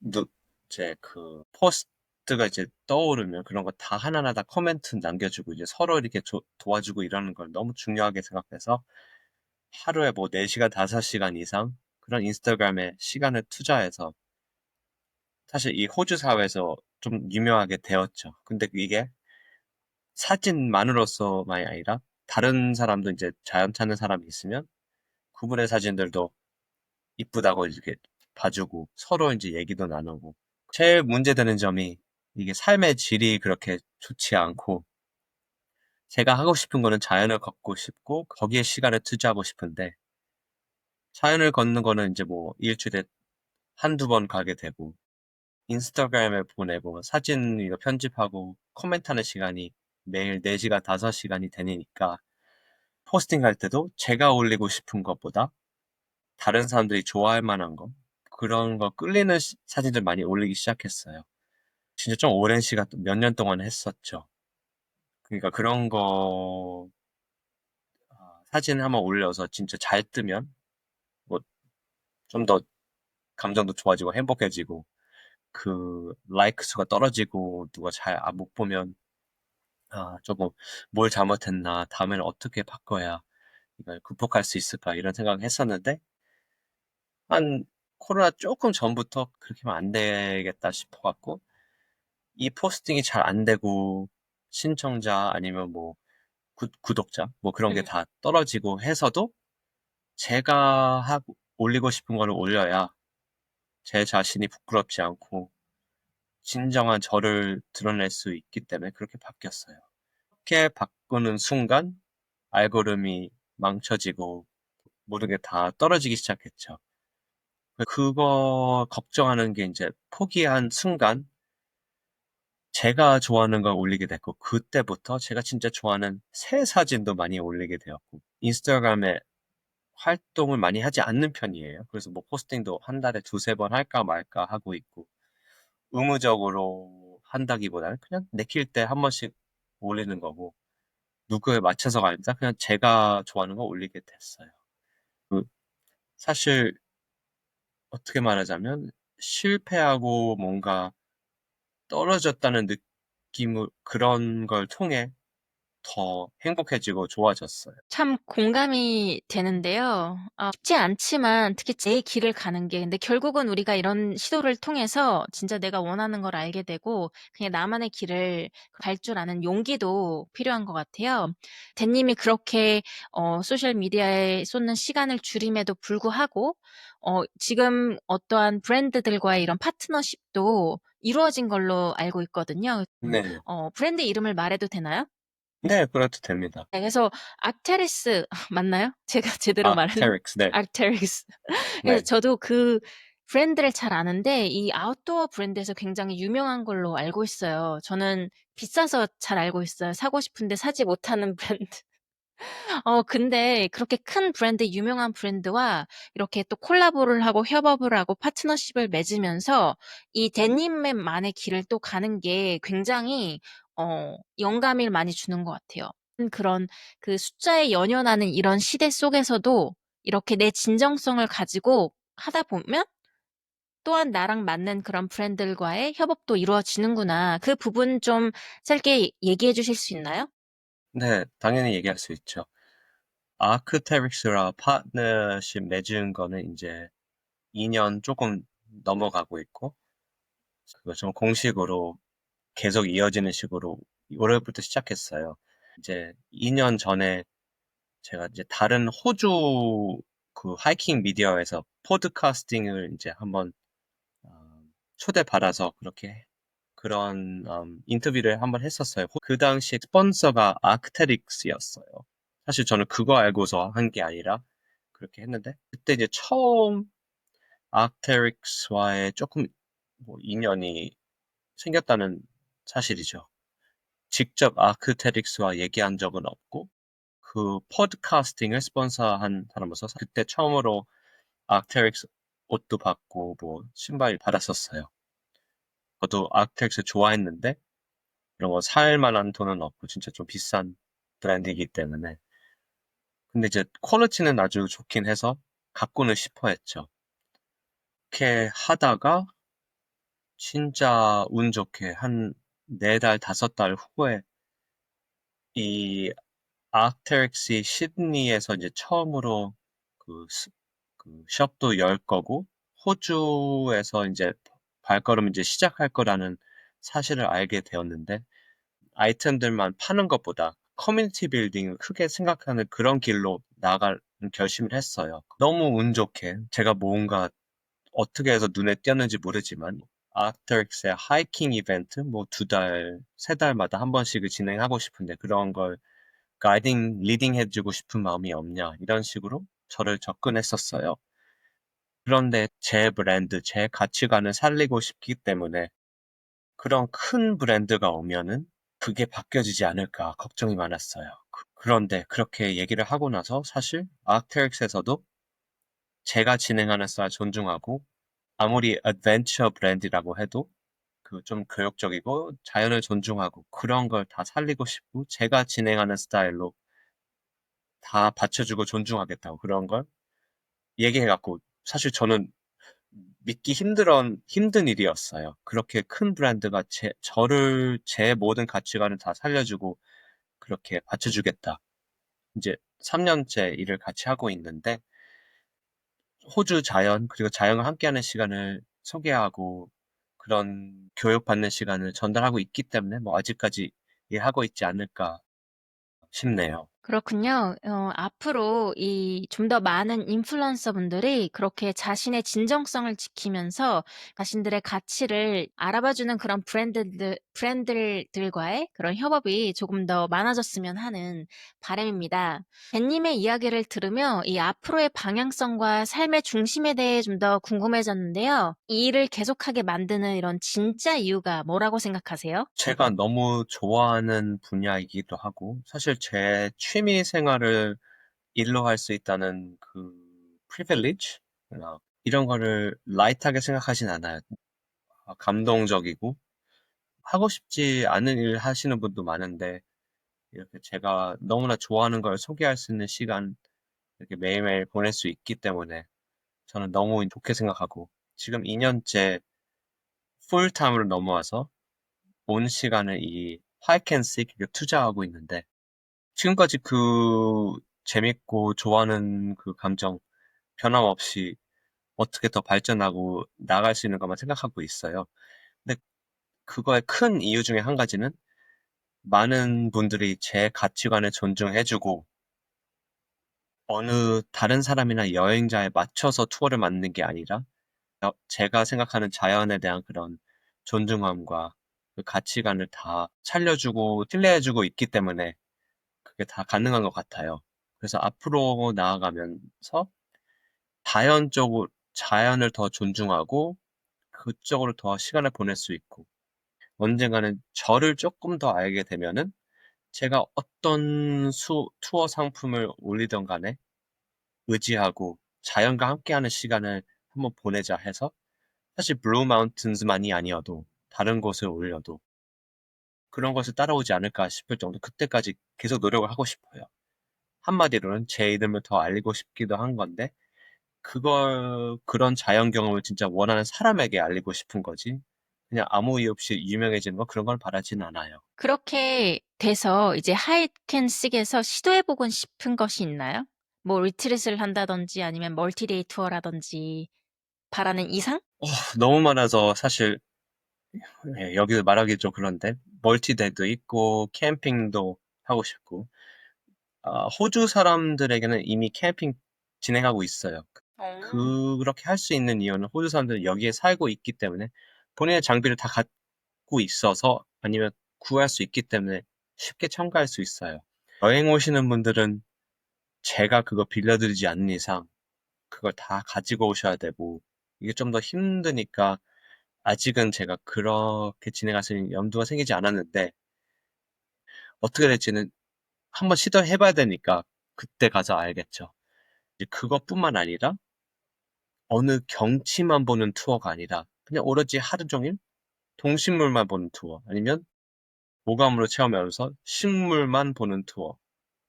누, 이제 그 포스트가 이제 떠오르면 그런 거 다 하나하나 다 코멘트 남겨주고 이제 서로 이렇게 도와주고 이러는 걸 너무 중요하게 생각해서 하루에 뭐 4시간, 5시간 이상 그런 인스타그램에 시간을 투자해서 사실 이 호주 사회에서 좀 유명하게 되었죠. 근데 이게 사진만으로서만이 아니라 다른 사람도 이제 자연 찾는 사람이 있으면 그분의 사진들도 이쁘다고 이렇게 봐주고 서로 이제 얘기도 나누고 제일 문제되는 점이 이게 삶의 질이 그렇게 좋지 않고 제가 하고 싶은 거는 자연을 걷고 싶고 거기에 시간을 투자하고 싶은데 자연을 걷는 거는 이제 뭐 일주일에 한두 번 가게 되고 인스타그램에 보내고 사진 이거 편집하고 코멘트하는 시간이 매일 4시간, 5시간이 되니까 포스팅할 때도 제가 올리고 싶은 것보다 다른 사람들이 좋아할 만한 거 그런 거 끌리는 사진들 많이 올리기 시작했어요. 진짜 좀 오랜 시간, 몇 년 동안 했었죠. 그러니까 그런 거 사진 한번 올려서 진짜 잘 뜨면 뭐 좀 더 감정도 좋아지고 행복해지고 그 라이크 수가 떨어지고 누가 잘 못 보면 조금 뭘 잘못했나 다음에는 어떻게 바꿔야 이걸 극복할 수 있을까 이런 생각을 했었는데 한 코로나 조금 전부터 그렇게 하면 안 되겠다 싶어갖고 이 포스팅이 잘 안 되고 신청자 아니면 뭐 구독자 뭐 그런 게 음. 다 떨어지고 해서도 제가 올리고 싶은 거를 올려야 제 자신이 부끄럽지 않고 진정한 저를 드러낼 수 있기 때문에 그렇게 바뀌었어요. 그렇게 바꾸는 순간 알고리즘이 망쳐지고 모든 게 다 떨어지기 시작했죠. 그거 걱정하는 게 이제 포기한 순간 제가 좋아하는 걸 올리게 됐고 그때부터 제가 진짜 좋아하는 새 사진도 많이 올리게 되었고 인스타그램에 활동을 많이 하지 않는 편이에요. 그래서 뭐 포스팅도 한 달에 두세 번 할까 말까 하고 있고 의무적으로 한다기보다는 그냥 내킬 때 한 번씩 올리는 거고 누구에 맞춰서가 아닙니다. 그냥 제가 좋아하는 거 올리게 됐어요. 그 사실 어떻게 말하자면 실패하고 뭔가 떨어졌다는 느낌을 그런 걸 통해 더 행복해지고 좋아졌어요. 참 공감이 되는데요. 쉽지 않지만 특히 제 길을 가는 게 근데 결국은 우리가 이런 시도를 통해서 진짜 내가 원하는 걸 알게 되고 그냥 나만의 길을 갈 줄 아는 용기도 필요한 것 같아요. 댄님이 그렇게 소셜 미디어에 쏟는 시간을 줄임에도 불구하고 지금 어떠한 브랜드들과의 이런 파트너십도 이루어진 걸로 알고 있거든요. 네. 브랜드 이름을 말해도 되나요? 네, 그래도 됩니다. 네, 그래서 아크테리스 맞나요? 제가 제대로 말했 아크테릭스. 네. 아크테리스. 그래서 네. 저도 그 브랜드를 잘 아는데 이 아웃도어 브랜드에서 굉장히 유명한 걸로 알고 있어요. 저는 비싸서 잘 알고 있어요. 사고 싶은데 사지 못하는 브랜드. 근데 그렇게 큰 브랜드, 유명한 브랜드와 이렇게 또 콜라보를 하고 협업을 하고 파트너십을 맺으면서 이 데님만의 길을 또 가는 게 굉장히 영감을 많이 주는 것 같아요. 그런 그 숫자에 연연하는 이런 시대 속에서도 이렇게 내 진정성을 가지고 하다 보면 또한 나랑 맞는 그런 브랜드들과의 협업도 이루어지는구나. 그 부분 좀 짧게 얘기해 주실 수 있나요? 네, 당연히 얘기할 수 있죠. 아크테릭스랑 파트너십 맺은 거는 이제 2년 조금 넘어가고 있고, 그거 좀 공식으로 계속 이어지는 식으로 올해부터 시작했어요. 이제 2년 전에 제가 이제 다른 호주 그 하이킹 미디어에서 포드카스팅을 이제 한번 어, 초대받아서 그렇게 그런 인터뷰를 한번 했었어요. 그 당시 스폰서가 아크테릭스였어요. 사실 저는 그거 알고서 한 게 아니라 그렇게 했는데 그때 이제 처음 아크테릭스와의 조금 뭐 인연이 생겼다는 사실이죠. 직접 아크테릭스와 얘기한 적은 없고 그 팟캐스팅을 스폰서한 사람으로서 그때 처음으로 아크테릭스 옷도 받고 뭐 신발 받았었어요. 저도 아크테릭스 좋아했는데 이런 거 살 만한 돈은 없고 진짜 좀 비싼 브랜드이기 때문에 근데 이제 퀄리티는 아주 좋긴 해서 갖고는 싶어 했죠. 이렇게 하다가 진짜 운 좋게 한 4달, 5달 후에 이 아크테릭스이 시드니에서 이제 처음으로 그, 그 숍도 열 거고 호주에서 이제 발걸음 이제 시작할 거라는 사실을 알게 되었는데 아이템들만 파는 것보다 커뮤니티 빌딩을 크게 생각하는 그런 길로 나갈 결심을 했어요. 너무 운 좋게 제가 뭔가 어떻게 해서 눈에 띄었는지 모르지만 아크테릭스의 하이킹 이벤트 뭐 2달, 3달마다 한 번씩을 진행하고 싶은데 그런 걸 가이딩, 리딩 해주고 싶은 마음이 없냐 이런 식으로 저를 접근했었어요. 그런데 제 브랜드, 제 가치관을 살리고 싶기 때문에 그런 큰 브랜드가 오면은 그게 바뀌어지지 않을까 걱정이 많았어요. 그런데 그렇게 얘기를 하고 나서 사실 아크테릭스에서도 제가 진행하는 스타일 존중하고 아무리 어드벤처 브랜드라고 해도 그 좀 교육적이고 자연을 존중하고 그런 걸 다 살리고 싶고 제가 진행하는 스타일로 다 받쳐주고 존중하겠다고 그런 걸 얘기해갖고 사실 저는 믿기 힘든 일이었어요. 그렇게 큰 브랜드가 제 모든 가치관을 다 살려주고 그렇게 받쳐주겠다. 이제 3년째 일을 같이 하고 있는데 호주 자연 그리고 자연과 함께하는 시간을 소개하고 그런 교육받는 시간을 전달하고 있기 때문에 뭐 아직까지 일하고 있지 않을까 싶네요. 그렇군요. 앞으로 이 좀 더 많은 인플루언서 분들이 그렇게 자신의 진정성을 지키면서 자신들의 가치를 알아봐주는 그런 브랜드들과의 그런 협업이 조금 더 많아졌으면 하는 바람입니다. 벤님의 이야기를 들으며 이 앞으로의 방향성과 삶의 중심에 대해 좀 더 궁금해졌는데요. 이 일을 계속하게 만드는 이런 진짜 이유가 뭐라고 생각하세요? 제가 너무 좋아하는 분야이기도 하고 사실 제 취미 생활을 일로 할 수 있다는 그 privilege? 이런 거를 라이트하게 생각하진 않아요. 감동적이고 하고 싶지 않은 일 하시는 분도 많은데 이렇게 제가 너무나 좋아하는 걸 소개할 수 있는 시간 이렇게 매일매일 보낼 수 있기 때문에 저는 너무 좋게 생각하고 지금 2년째 풀타임으로 넘어와서 온 시간을 이 hide and seek에 투자하고 있는데 지금까지 그 재밌고 좋아하는 그 감정 변함없이 어떻게 더 발전하고 나갈 수 있는 것만 생각하고 있어요. 근데 그거의 큰 이유 중에 한 가지는 많은 분들이 제 가치관을 존중해주고 어느 다른 사람이나 여행자에 맞춰서 투어를 만드는 게 아니라 제가 생각하는 자연에 대한 그런 존중함과 그 가치관을 다 살려주고 신뢰해주고 있기 때문에 그게 다 가능한 것 같아요. 그래서 앞으로 나아가면서 자연을 더 존중하고 그쪽으로 더 시간을 보낼 수 있고 언젠가는 저를 조금 더 알게 되면은 제가 어떤 투어 상품을 올리던 간에 의지하고 자연과 함께하는 시간을 한번 보내자 해서 사실 블루 마운틴즈만이 아니어도 다른 곳을 올려도 그런 것을 따라오지 않을까 싶을 정도 그때까지 계속 노력을 하고 싶어요. 한마디로는 제 이름을 더 알리고 싶기도 한 건데 그런 자연 경험을 진짜 원하는 사람에게 알리고 싶은 거지. 그냥 아무 이유 없이 유명해지는 거 그런 걸 바라진 않아요. 그렇게 돼서 이제 하이드 앤 씩에서 시도해보고 싶은 것이 있나요? 뭐 리트릿을 한다든지 아니면 멀티데이 투어라든지 바라는 이상? 너무 많아서 사실 여기서 말하기 좀 그런데 멀티데이도 있고 캠핑도 하고 싶고 호주 사람들에게는 이미 캠핑 진행하고 있어요. 그렇게 할 수 있는 이유는 호주 사람들은 여기에 살고 있기 때문에 본인의 장비를 다 갖고 있어서 아니면 구할 수 있기 때문에 쉽게 참가할 수 있어요. 여행 오시는 분들은 제가 그거 빌려드리지 않는 이상 그걸 다 가지고 오셔야 되고 이게 좀 더 힘드니까 아직은 제가 그렇게 진행할 수 있는 염두가 생기지 않았는데 어떻게 될지는 한번 시도해봐야 되니까 그때 가서 알겠죠. 이제 그것뿐만 아니라 어느 경치만 보는 투어가 아니라 그냥 오로지 하루 종일 동식물만 보는 투어 아니면 모감으로 체험하면서 식물만 보는 투어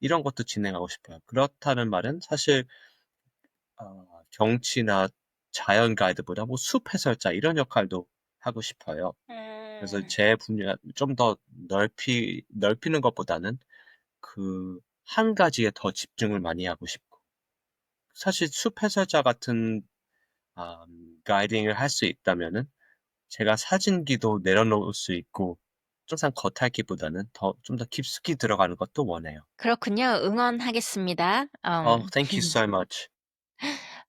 이런 것도 진행하고 싶어요. 그렇다는 말은 사실 경치나 자연 가이드보다 뭐 숲 해설자 이런 역할도 하고 싶어요. 그래서 제 분야 좀 더 넓히는 것보다는 그 한 가지에 더 집중을 많이 하고 싶고 사실 숲 해설자 같은 가이딩을 할 수 있다면은 제가 사진기도 내려놓을 수 있고 항상 겉핥기보다는 좀 더 깊숙이 들어가는 것도 원해요. 그렇군요. 응원하겠습니다. Thank you so much.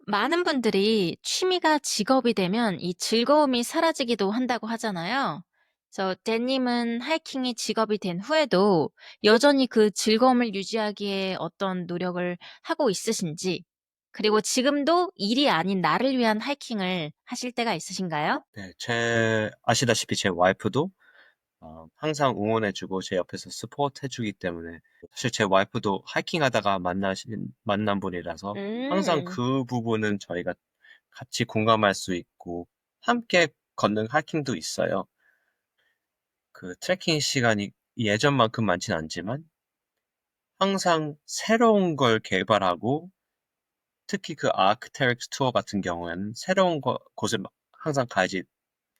많은 분들이 취미가 직업이 되면 이 즐거움이 사라지기도 한다고 하잖아요. 그래서 댄님은 하이킹이 직업이 된 후에도 여전히 그 즐거움을 유지하기에 어떤 노력을 하고 있으신지, 그리고 지금도 일이 아닌 나를 위한 하이킹을 하실 때가 있으신가요? 네, 아시다시피 제 와이프도 항상 응원해주고 제 옆에서 스포트해주기 때문에 사실 제 와이프도 하이킹 하다가 만난 분이라서 항상 음, 그 부분은 저희가 같이 공감할 수 있고 함께 걷는 하이킹도 있어요. 그 트레킹 시간이 예전만큼 많진 않지만 항상 새로운 걸 개발하고 특히 그 아크테릭스 투어 같은 경우에는 새로운 곳을 항상 가야지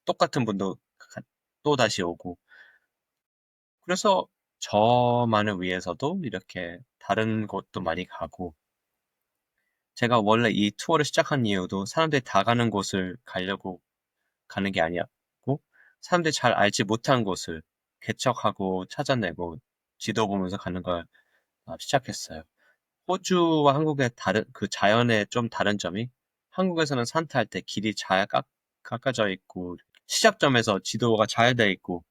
똑같은 분도 또 다시 오고 그래서 저만을 위해서도 이렇게 다른 곳도 많이 가고 제가 원래 이 투어를 시작한 이유도 사람들이 다 가는 곳을 가려고 가는 게 아니었고 사람들이 잘 알지 못한 곳을 개척하고 찾아내고 지도 보면서 가는 걸 시작했어요. 호주와 한국의 그 자연의 좀 다른 점이 한국에서는 산 탈 때 길이 잘 깎아져 있고 시작점에서 지도가 잘 돼 있고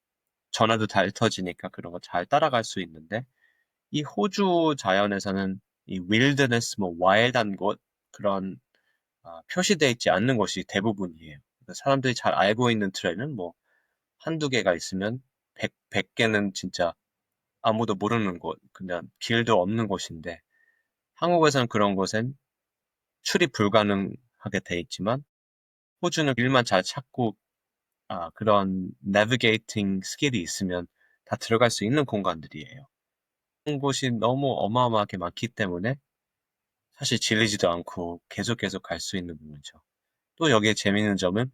전화도 잘 터지니까 그런 거 잘 따라갈 수 있는데 이 호주 자연에서는 이 wilderness 뭐 와일드한 곳 그런 표시되어 있지 않는 곳이 대부분이에요. 그러니까 사람들이 잘 알고 있는 트레일은 뭐 한두 개가 있으면 100개는 진짜 아무도 모르는 곳, 그냥 길도 없는 곳인데 한국에서는 그런 곳엔 출입 불가능하게 돼 있지만 호주는 길만 잘 찾고 그런 내비게이팅 스킬이 있으면 다 들어갈 수 있는 공간들이에요. 그런 곳이 너무 어마어마하게 많기 때문에 사실 질리지도 않고 계속 갈 수 있는 부분이죠. 또 여기에 재밌는 점은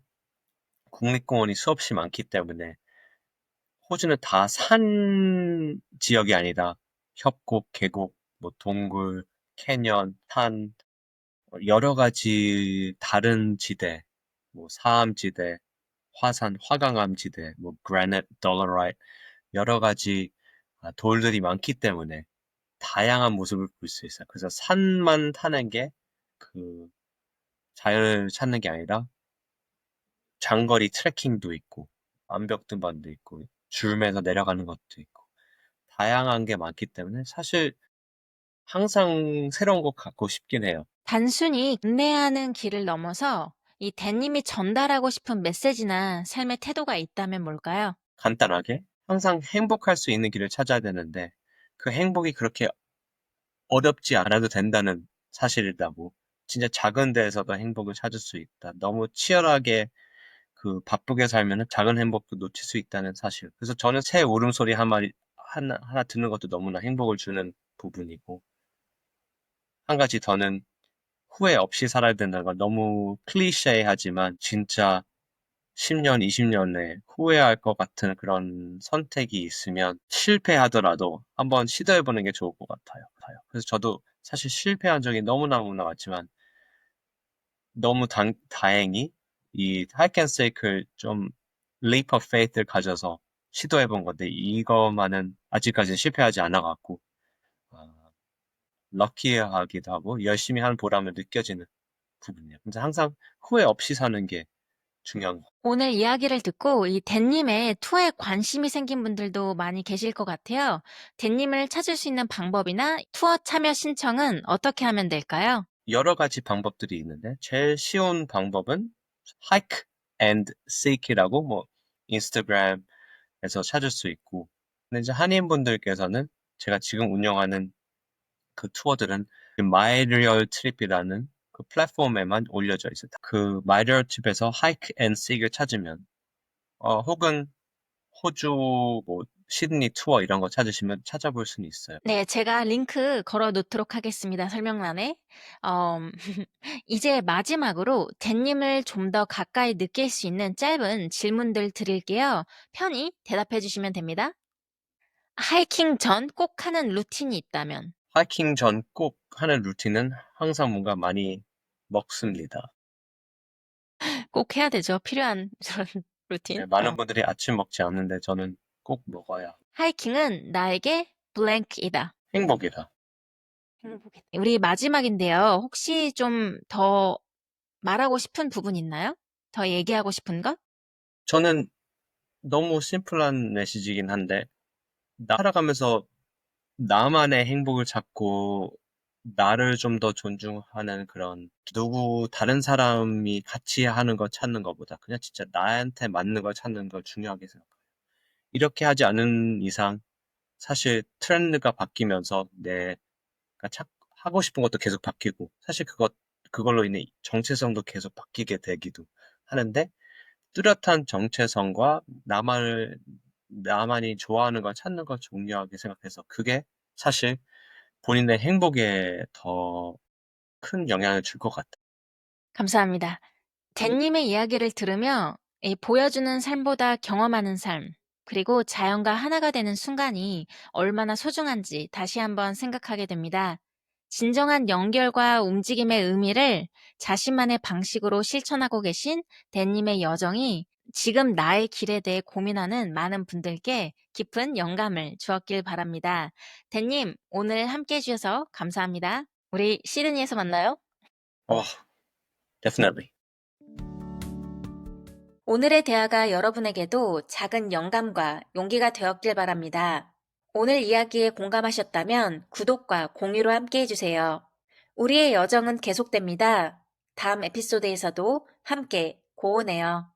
국립공원이 수없이 많기 때문에 호주는 다 산 지역이 아니라 협곡, 계곡, 뭐 동굴, 캐년, 산, 여러 가지 다른 지대, 뭐 사암지대, 화산, 화강암지대, 뭐 그라나이트, 돌러라이트, 여러 가지 돌들이 많기 때문에 다양한 모습을 볼 수 있어요. 그래서 산만 타는 게 그 자연을 찾는 게 아니라 장거리 트레킹도 있고 암벽 등반도 있고 줄 매서 내려가는 것도 있고 다양한 게 많기 때문에 사실 항상 새로운 거 갖고 싶긴 해요. 단순히 안내하는 길을 넘어서 이 대님이 전달하고 싶은 메시지나 삶의 태도가 있다면 뭘까요? 간단하게 항상 행복할 수 있는 길을 찾아야 되는데 그 행복이 그렇게 어렵지 않아도 된다는 사실이라고. 진짜 작은 데에서도 행복을 찾을 수 있다. 너무 치열하게 바쁘게 살면은 작은 행복도 놓칠 수 있다는 사실. 그래서 저는 새 울음소리 한 마리 하나 듣는 것도 너무나 행복을 주는 부분이고 한 가지 더는 후회 없이 살아야 된다는 건 너무 클리셰하지만 진짜 10년, 20년에 후회할 것 같은 그런 선택이 있으면 실패하더라도 한번 시도해보는 게 좋을 것 같아요. 그래서 저도 사실 실패한 적이 너무너무나 많지만 너무 다행히 이 hike and seek를 좀 leap of faith를 가져서 시도해본 건데 이것만은 아직까지 실패하지 않아갖고 럭키하기도 하고 열심히 하는 보람을 느껴지는 부분이에요. 근데 항상 후회 없이 사는 게 중요한 거. 오늘 이야기를 듣고 이 댄님의 투어에 관심이 생긴 분들도 많이 계실 것 같아요. 댄님을 찾을 수 있는 방법이나 투어 참여 신청은 어떻게 하면 될까요? 여러 가지 방법들이 있는데 제일 쉬운 방법은 hike and seek이라고 뭐 인스타그램에서 찾을 수 있고 근데 이제 한인분들께서는 제가 지금 운영하는 그 투어들은 마이리얼 트립이라는 그 플랫폼에만 올려져 있어요. 그 마이리얼 트립에서 hike and seek을 찾으면 혹은 호주 뭐 시드니 투어 이런 거 찾으시면 찾아볼 수는 있어요. 네, 제가 링크 걸어 놓도록 하겠습니다. 설명란에. 이제 마지막으로 댄님을 좀 더 가까이 느낄 수 있는 짧은 질문들 드릴게요. 편히 대답해 주시면 됩니다. 하이킹 전 꼭 하는 루틴이 있다면? 하이킹 전 꼭 하는 루틴은 항상 뭔가 많이 먹습니다. 꼭 해야 되죠. 필요한 그런 네, 루틴. 많은 분들이 아침 먹지 않는데 저는 꼭 먹어야 하이킹은 나에게 블랭크이다. 행복이다. 행복이다. 우리 마지막인데요. 혹시 좀 더 말하고 싶은 부분 있나요? 더 얘기하고 싶은 것? 저는 너무 심플한 메시지긴 한데 살아가면서 나만의 행복을 찾고 나를 좀 더 존중하는 그런 누구 다른 사람이 같이 하는 거 찾는 것보다 그냥 진짜 나한테 맞는 걸 찾는 걸 중요하게 생각해요. 이렇게 하지 않은 이상 사실 트렌드가 바뀌면서 내가 하고 싶은 것도 계속 바뀌고 사실 그걸로 인해 정체성도 계속 바뀌게 되기도 하는데 뚜렷한 정체성과 나만이 좋아하는 걸 찾는 걸 중요하게 생각해서 그게 사실 본인의 행복에 더 큰 영향을 줄 것 같아요. 감사합니다. 댄님의 이야기를 들으며 이 보여주는 삶보다 경험하는 삶, 그리고 자연과 하나가 되는 순간이 얼마나 소중한지 다시 한번 생각하게 됩니다. 진정한 연결과 움직임의 의미를 자신만의 방식으로 실천하고 계신 댄님의 여정이 지금 나의 길에 대해 고민하는 많은 분들께 깊은 영감을 주었길 바랍니다. 댄님, 오늘 함께 해주셔서 감사합니다. 우리 시드니에서 만나요. Oh, definitely. 오늘의 대화가 여러분에게도 작은 영감과 용기가 되었길 바랍니다. 오늘 이야기에 공감하셨다면 구독과 공유로 함께 해주세요. 우리의 여정은 계속됩니다. 다음 에피소드에서도 함께 고운해요.